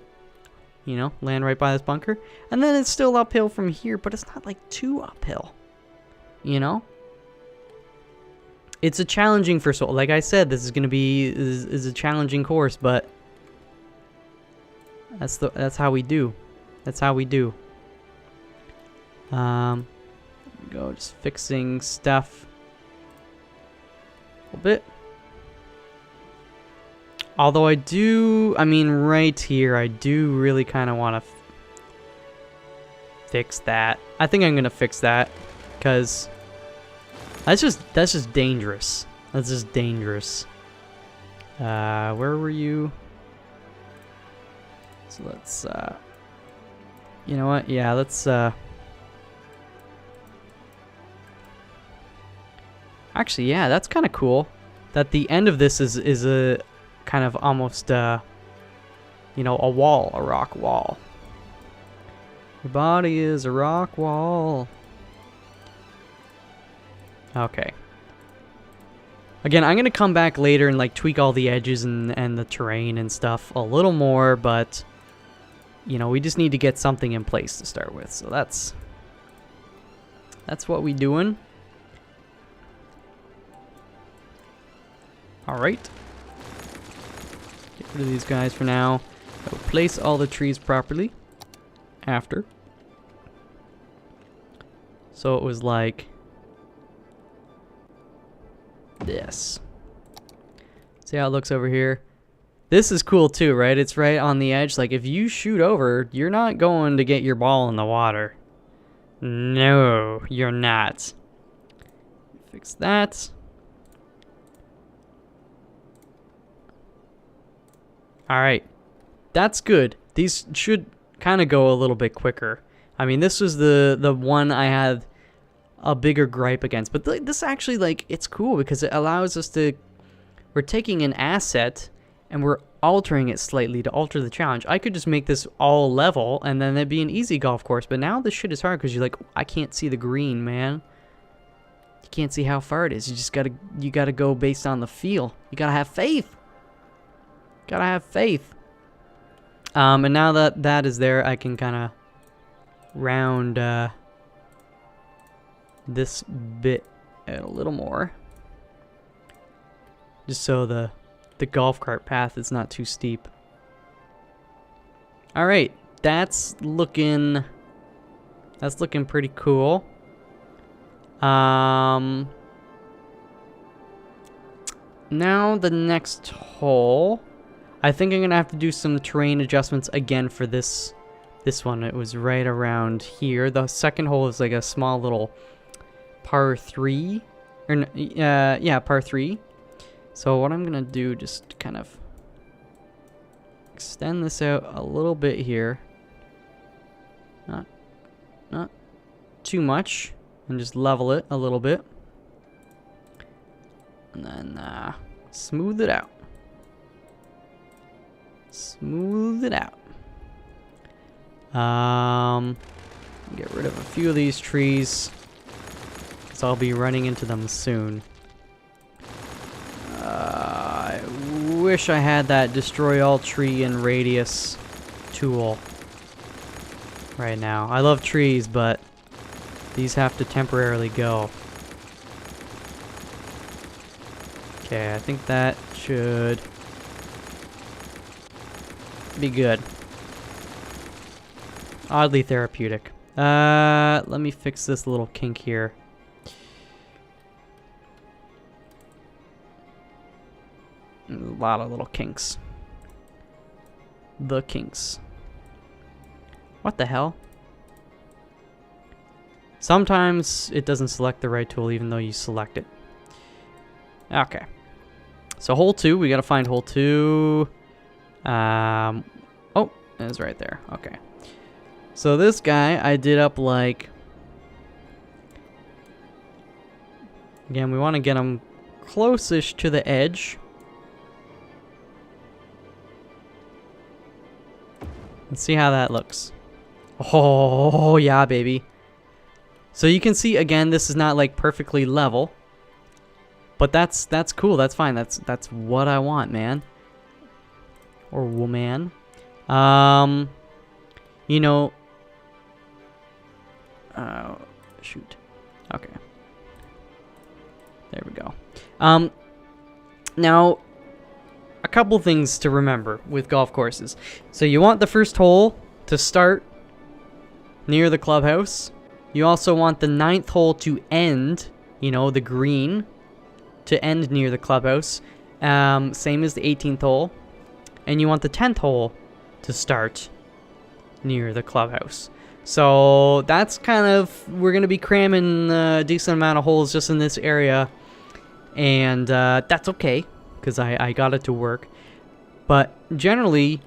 you know, land right by this bunker, and then it's still uphill from here, but it's not like too uphill, you know. It's a challenging first hole. Like I said, this is gonna be is a challenging course, but that's how we do. That's how we do. Go just fixing stuff a little bit. Although I mean right here, I do really kind of want to fix that. I think I'm gonna fix that because that's just dangerous. That's just dangerous. Where were you? So let's you know what? Yeah, let's actually, yeah, that's kind of cool. That the end of this is a kind of almost you know, a wall, a rock wall. Your body is a rock wall. Okay. Again, I'm gonna come back later and like tweak all the edges and the terrain and stuff a little more, but you know, we just need to get something in place to start with. So that's what we doing. All right. Get rid of these guys for now. I'll place all the trees properly after. So it was like this. See how it looks over here? This is cool too, right? It's right on the edge. Like if you shoot over, you're not going to get your ball in the water. No, you're not. Fix that. Alright, that's good. These should kind of go a little bit quicker. I mean, this was the one I had a bigger gripe against. But this actually, like, it's cool because it allows us to... We're taking an asset and we're altering it slightly to alter the challenge. I could just make this all level and then it'd be an easy golf course. But now this shit is hard because you're like, I can't see the green, man. You can't see how far it is. You gotta go based on the feel. You gotta have faith. Gotta have faith. And now that that is there, I can kind of round this bit out a little more, just so the golf cart path is not too steep. All right, that's looking pretty cool. Now the next hole. I think I'm gonna have to do some terrain adjustments again for this one. It was right around here. The second hole is like a small little par 3, or yeah, par 3. So what I'm gonna do, just kind of extend this out a little bit here, not too much, and just level it a little bit, and then smooth it out. Smooth it out. Get rid of a few of these trees, because I'll be running into them soon. I wish I had that destroy all tree and radius tool right now. I love trees, but these have to temporarily go. Okay, I think that should be good. Oddly therapeutic. Let me fix this little kink here. A lot of little kinks. The kinks. What the hell? Sometimes it doesn't select the right tool even though you select it. Okay. So hole 2, we gotta find hole 2. Oh, it's right there. Okay. So this guy, I did up like... Again, we want to get him close-ish to the edge. Let's see how that looks. Oh, yeah, baby. So you can see, again, this is not like perfectly level. But that's cool. That's fine. That's what I want, man. or woman. You know, shoot. Okay. There we go. Now, a couple things to remember with golf courses. So you want the first hole to start near the clubhouse. You also want the 9th hole to end, you know, the green, to end near the clubhouse. Same as the 18th hole. And you want the 10th hole to start near the clubhouse. So that's kind of, we're going to be cramming a decent amount of holes just in this area. And that's okay, because I got it to work. But generally,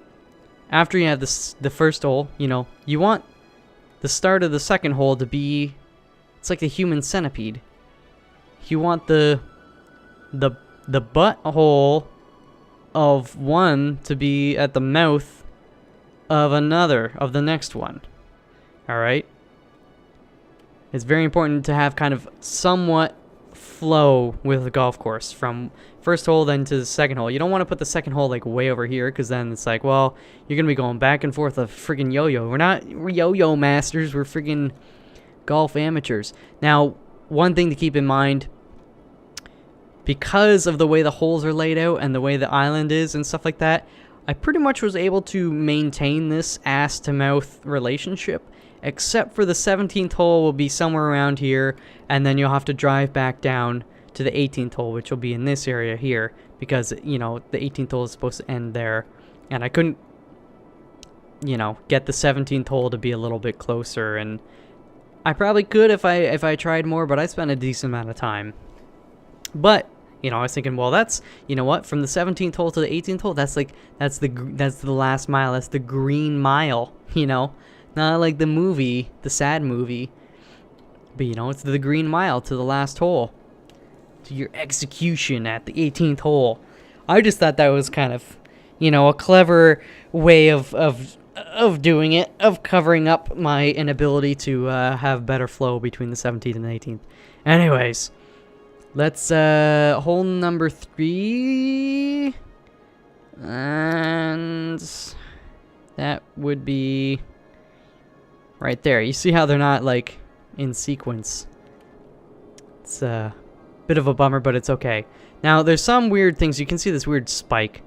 after you have the first hole, you know, you want the start of the second hole to be, it's like the human centipede. You want the butt hole of one to be at the mouth of another, of the next one. Alright? It's very important to have kind of somewhat flow with the golf course from first hole then to the second hole. You don't want to put the second hole like way over here, because then it's like, well, you're gonna be going back and forth a friggin' yo-yo. We're yo-yo masters, we're friggin' golf amateurs. Now, one thing to keep in mind, because of the way the holes are laid out and the way the island is and stuff like that, I pretty much was able to maintain this ass to mouth relationship, except for the 17th hole will be somewhere around here, and then you'll have to drive back down to the 18th hole, which will be in this area here, because, you know, the 18th hole is supposed to end there, and I couldn't, you know, get the 17th hole to be a little bit closer, and I probably could if I tried more, but I spent a decent amount of time. But, you know, I was thinking, well, that's, you know what, from the 17th hole to the 18th hole, that's the last mile, that's the green mile, you know? Not like the movie, the sad movie, but, you know, it's the green mile to the last hole, to your execution at the 18th hole. I just thought that was kind of, you know, a clever way of doing it, of covering up my inability to have better flow between the 17th and the 18th. Anyways, let's, hole number 3, and that would be right there. You see how they're not, like, in sequence. It's a bit of a bummer, but it's okay. Now, there's some weird things. You can see this weird spike.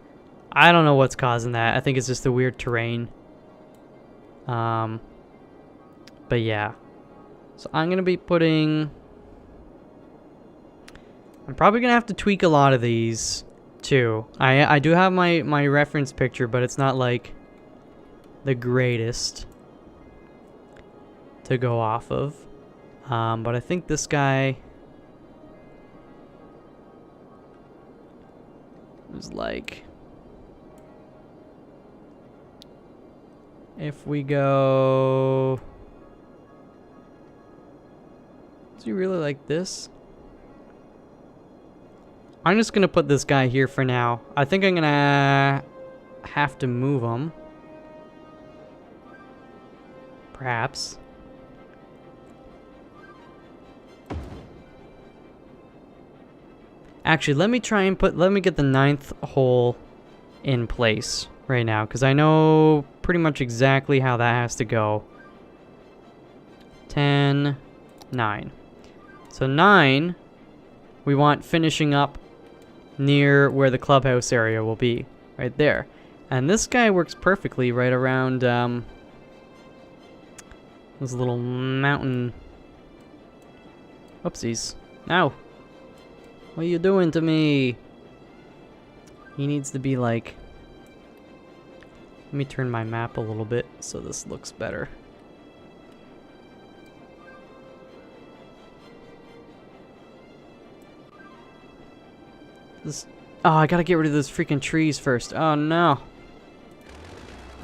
I don't know what's causing that. I think it's just the weird terrain. But yeah. So I'm gonna be putting... I'm probably gonna have to tweak a lot of these, too. I do have my reference picture, but it's not, like, the greatest to go off of. But I think this guy is like, if we go, is he really like this? I'm just gonna put this guy here for now. I think I'm gonna have to move him, perhaps. Actually, let me get the 9th hole in place right now, because I know pretty much exactly how that has to go. 10, 9. So 9, we want finishing up near where the clubhouse area will be, right there. And this guy works perfectly right around this little mountain. Oopsies. No. What are you doing to me? He needs to be like... Let me turn my map a little bit so this looks better. This... Oh, I gotta get rid of those freaking trees first. Oh, no.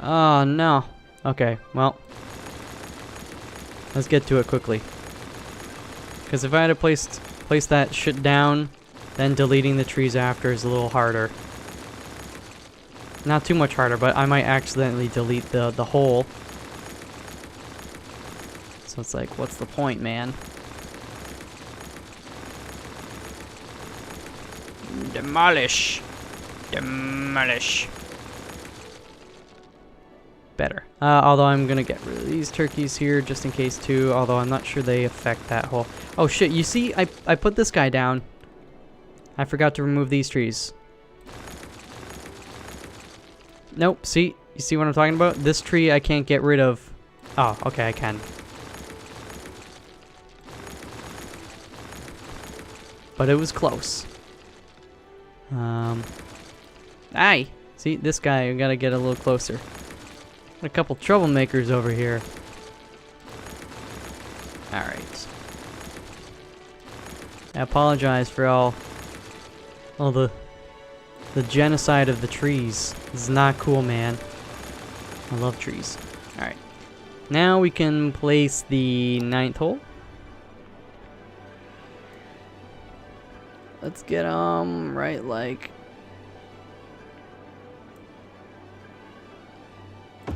Oh, no. Okay, well. Let's get to it quickly. Because if I had to place that shit down, then deleting the trees after is a little harder. Not too much harder, but I might accidentally delete the hole. So it's like, what's the point, man? Demolish. Demolish. better. Although I'm gonna get rid of these turkeys here just in case too, although I'm not sure they affect that hole. Oh shit, you see, I put this guy down. I forgot to remove these trees. Nope, see? You see what I'm talking about? This tree I can't get rid of. Oh, okay, I can. But it was close. Aye! See, this guy, we gotta get a little closer. A couple troublemakers over here. Alright. I apologize for all the genocide of the trees. This is not cool, man. I love trees. Alright. Now we can place the 9th hole. Let's get right like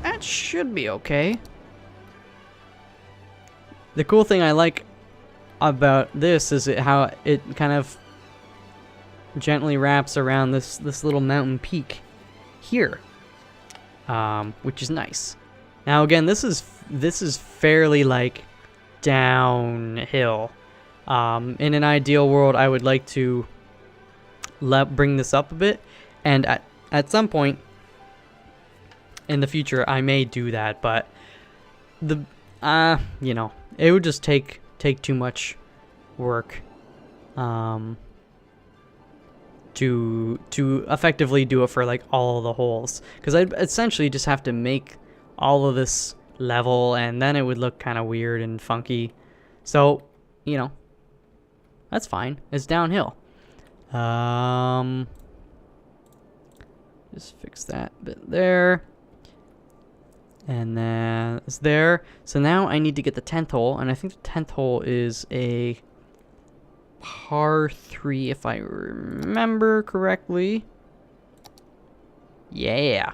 that should be okay. The cool thing I like about this is how it kind of gently wraps around this little mountain peak here, which is nice. Now again, this is fairly like downhill. In an ideal world, I would like to bring this up a bit, and at some point in the future, I may do that. But the you know, it would just take too much work to effectively do it for like all the holes, because I'd essentially just have to make all of this level, and then it would look kind of weird and funky. So, you know, that's fine. It's downhill. Just fix that bit there. And then it's there. So now I need to get the 10th hole, and I think the 10th hole is a par 3 if I remember correctly. Yeah.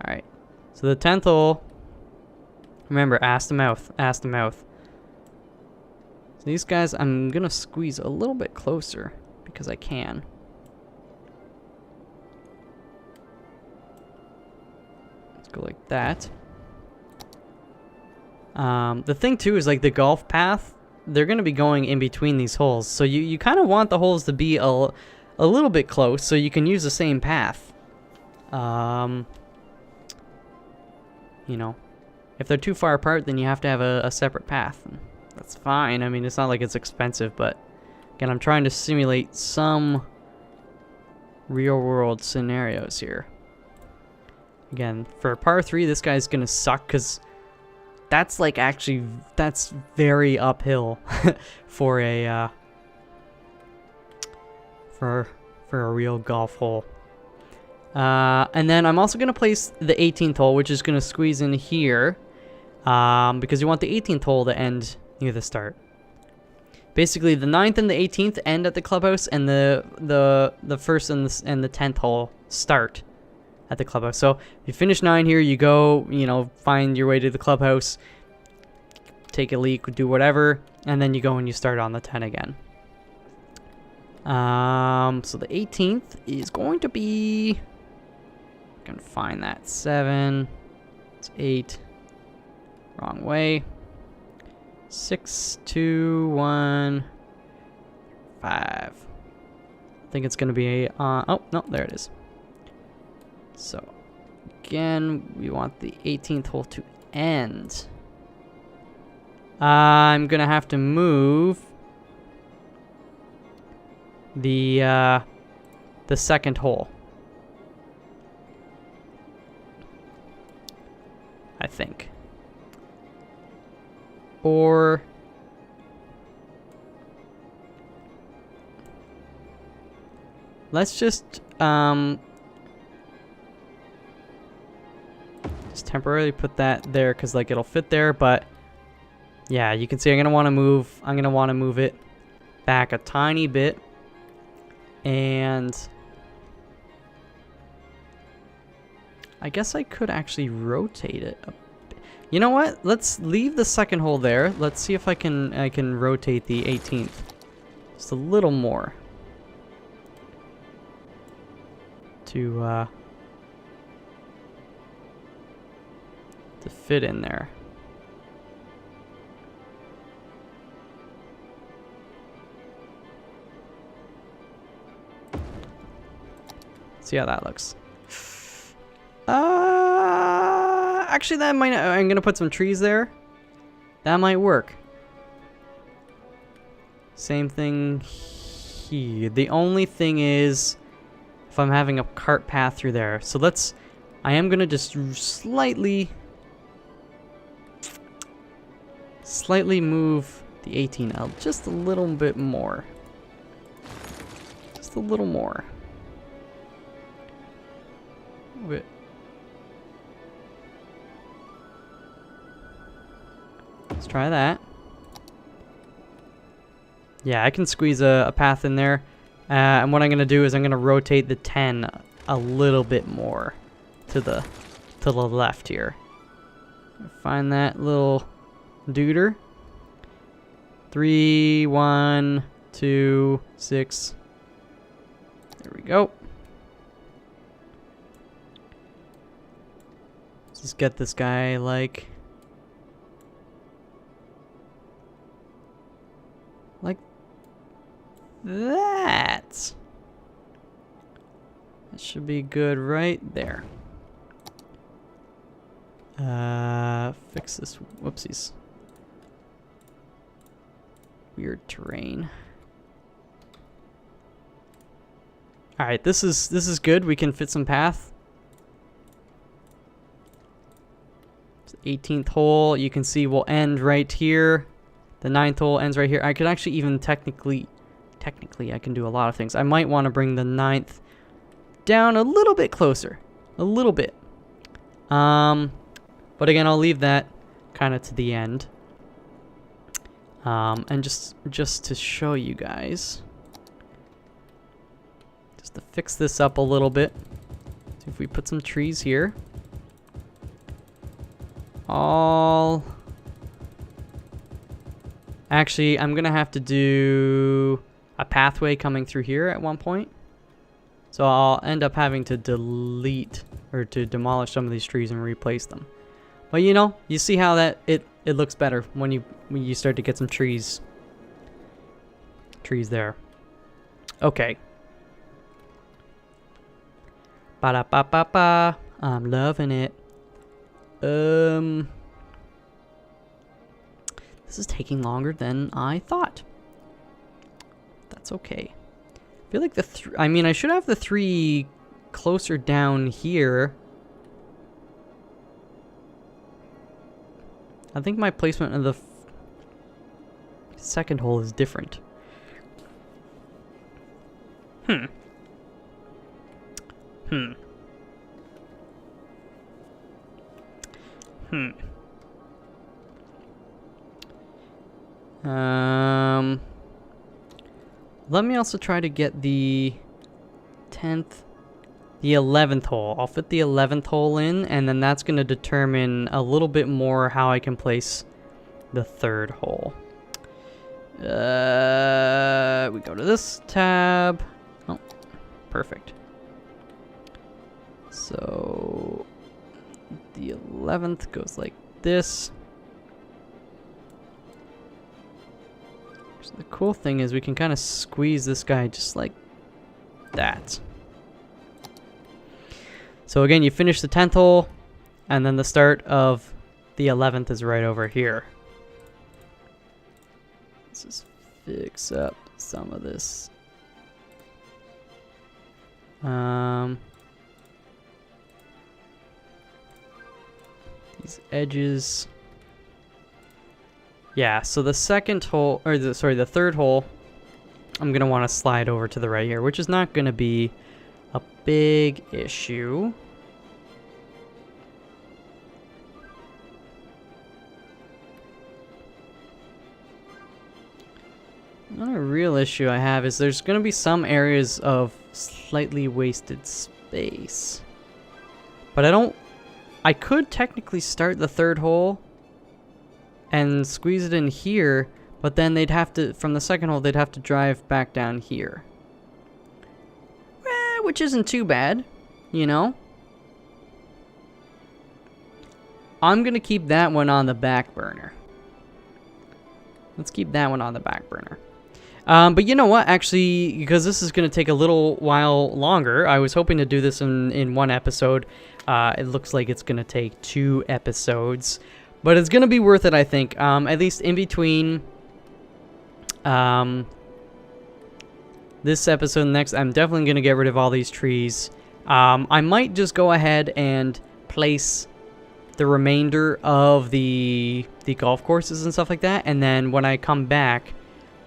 Alright. So the 10th hole, remember, ass to mouth, ass to mouth. So these guys, I'm gonna squeeze a little bit closer because I can. Let's go like that. The thing too is like the golf path, they're gonna be going in between these holes, so you kind of want the holes to be a little bit close so you can use the same path. You know, if they're too far apart, then you have to have a separate path. And that's fine. I mean, it's not like it's expensive, but again, I'm trying to simulate some real world scenarios here. Again, for par 3, this guy's gonna suck because that's like actually, that's very uphill for a for a real golf hole. And then I'm also gonna place the 18th hole, which is gonna squeeze in here, because you want the 18th hole to end near the start. Basically, the 9th and the 18th end at the clubhouse, and the 1st and the 10th hole start at the clubhouse. So you finish 9 here, you go, you know, find your way to the clubhouse, take a leak, do whatever, and then you go and you start on the 10 again. So the 18th is going to be, I can find that 7, it's 8, wrong way, 6, 2, 1, 5. I think it's going to be oh no, there it is. So, again, we want the 18th hole to end. I'm gonna have to move the 2nd hole, I think. Or let's just temporarily put that there because like it'll fit there, but yeah, you can see I'm gonna want to move it back a tiny bit, and I guess I could actually rotate it a bit. You know what? Let's leave the 2nd hole there. Let's see if I can rotate the 18th just a little more to to fit in there. See how that looks. Actually, that might. I'm gonna put some trees there. That might work. Same thing here. The only thing is, if I'm having a cart path through there. So let's. I am gonna just slightly move the 18 out just a little bit more. Just a little more. Wait. Let's try that. Yeah, I can squeeze a path in there. And what I'm going to do is I'm going to rotate the 10 a little bit more to the left here. Find that little duder. 3, 1, 2, 6. There we go. Let's just get this guy like that. That should be good right there. Fix this. Whoopsies. Weird terrain. All right, this is good. We can fit some path. 18th hole, you can see will end right here. The 9th hole ends right here. I could actually even technically I can do a lot of things. I might want to bring the 9th down a little bit closer. A little bit. But again, I'll leave that kind of to the end. And just to show you guys. Just to fix this up a little bit. See if we put some trees here. Actually, I'm gonna have to do a pathway coming through here at one point. So I'll end up having to delete or to demolish some of these trees and replace them. But you know, you see how that it looks better when you start to get some trees there. Okay. Ba-da-ba-ba-ba. I'm loving it. This is taking longer than I thought. That's okay. I feel like I mean, I should have the 3 closer down here. I think my placement of the second hole is different. Let me also try to get the 10th, the 11th hole. I'll fit the 11th hole in, and then that's going to determine a little bit more how I can place the 3rd hole. We go to this tab. Oh, perfect. So the 11th goes like this. So the cool thing is we can kind of squeeze this guy just like that. So again, you finish the 10th hole, and then the start of the 11th is right over here. Let's just fix up some of this. These edges. Yeah, so the second hole, or the 3rd hole, I'm going to want to slide over to the right here, which is not going to be a big issue. Another real issue I have is there's going to be some areas of slightly wasted space. But I could technically start the 3rd hole and squeeze it in here, but then they'd have to, from the 2nd hole, they'd have to drive back down here. Which isn't too bad, you know? I'm going to keep that one on the back burner. Let's keep that one on the back burner. But you know what? Actually, because this is going to take a little while longer, I was hoping to do this in one episode. It looks like it's going to take 2 episodes. But it's going to be worth it, I think. At least in between this episode and next, I'm definitely going to get rid of all these trees. I might just go ahead and place the remainder of the golf courses and stuff like that. And then when I come back,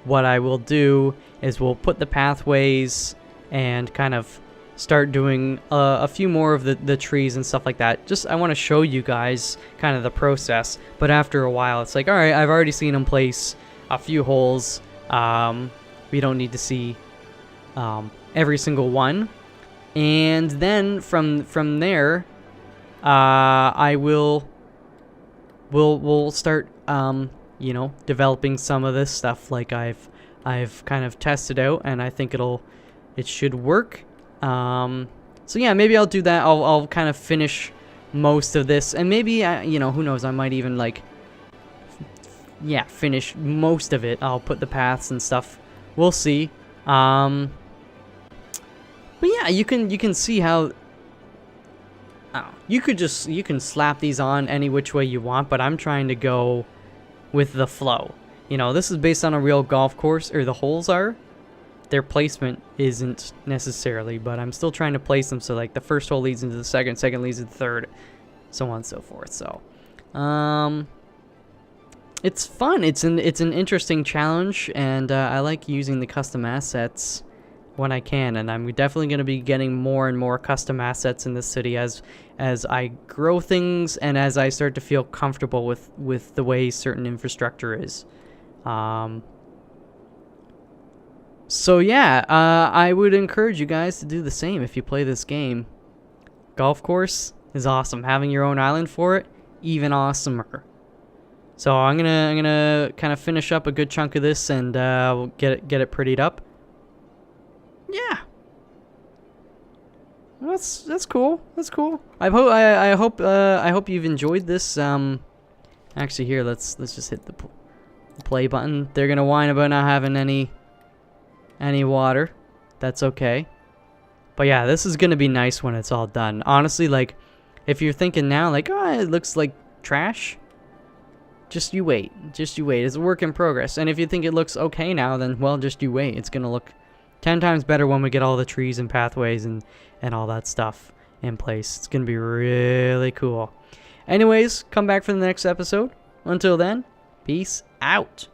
what I will do is we'll put the pathways and kind of start doing a few more of the trees and stuff like that. Just I want to show you guys kind of the process. But after a while, it's like, all right, I've already seen them place a few holes. We don't need to see every single one. And then from there, we'll start you know, developing some of this stuff like I've kind of tested out, and I think it should work. So yeah, maybe I'll do that. I'll kind of finish most of this, and maybe you know, who knows, I might even like finish most of it. I'll put the paths and stuff. We'll see. But yeah, you can see how you can slap these on any which way you want, but I'm trying to go with the flow. You know, this is based on a real golf course, or the holes are. Their placement isn't necessarily, but I'm still trying to place them so like the first hole leads into the second leads into the third, so on and so forth. So, it's fun. It's an interesting challenge, and I like using the custom assets when I can, and I'm definitely going to be getting more and more custom assets in this city as I grow things and as I start to feel comfortable with the way certain infrastructure is. So yeah, I would encourage you guys to do the same if you play this game. Golf course is awesome. Having your own island for it, even awesomer. So I'm gonna kind of finish up a good chunk of this and we'll get it prettied up. Yeah, that's cool. That's cool. I hope you've enjoyed this. Actually, here let's just hit the play button. They're gonna whine about not having any water. That's okay. But yeah, this is gonna be nice when it's all done. Honestly, like, if you're thinking now, like, oh, it looks like trash, just you wait. Just you wait. It's a work in progress. And if you think it looks okay now, then, well, just you wait. It's gonna look 10 times better when we get all the trees and pathways and all that stuff in place. It's gonna be really cool. Anyways, come back for the next episode. Until then, peace out.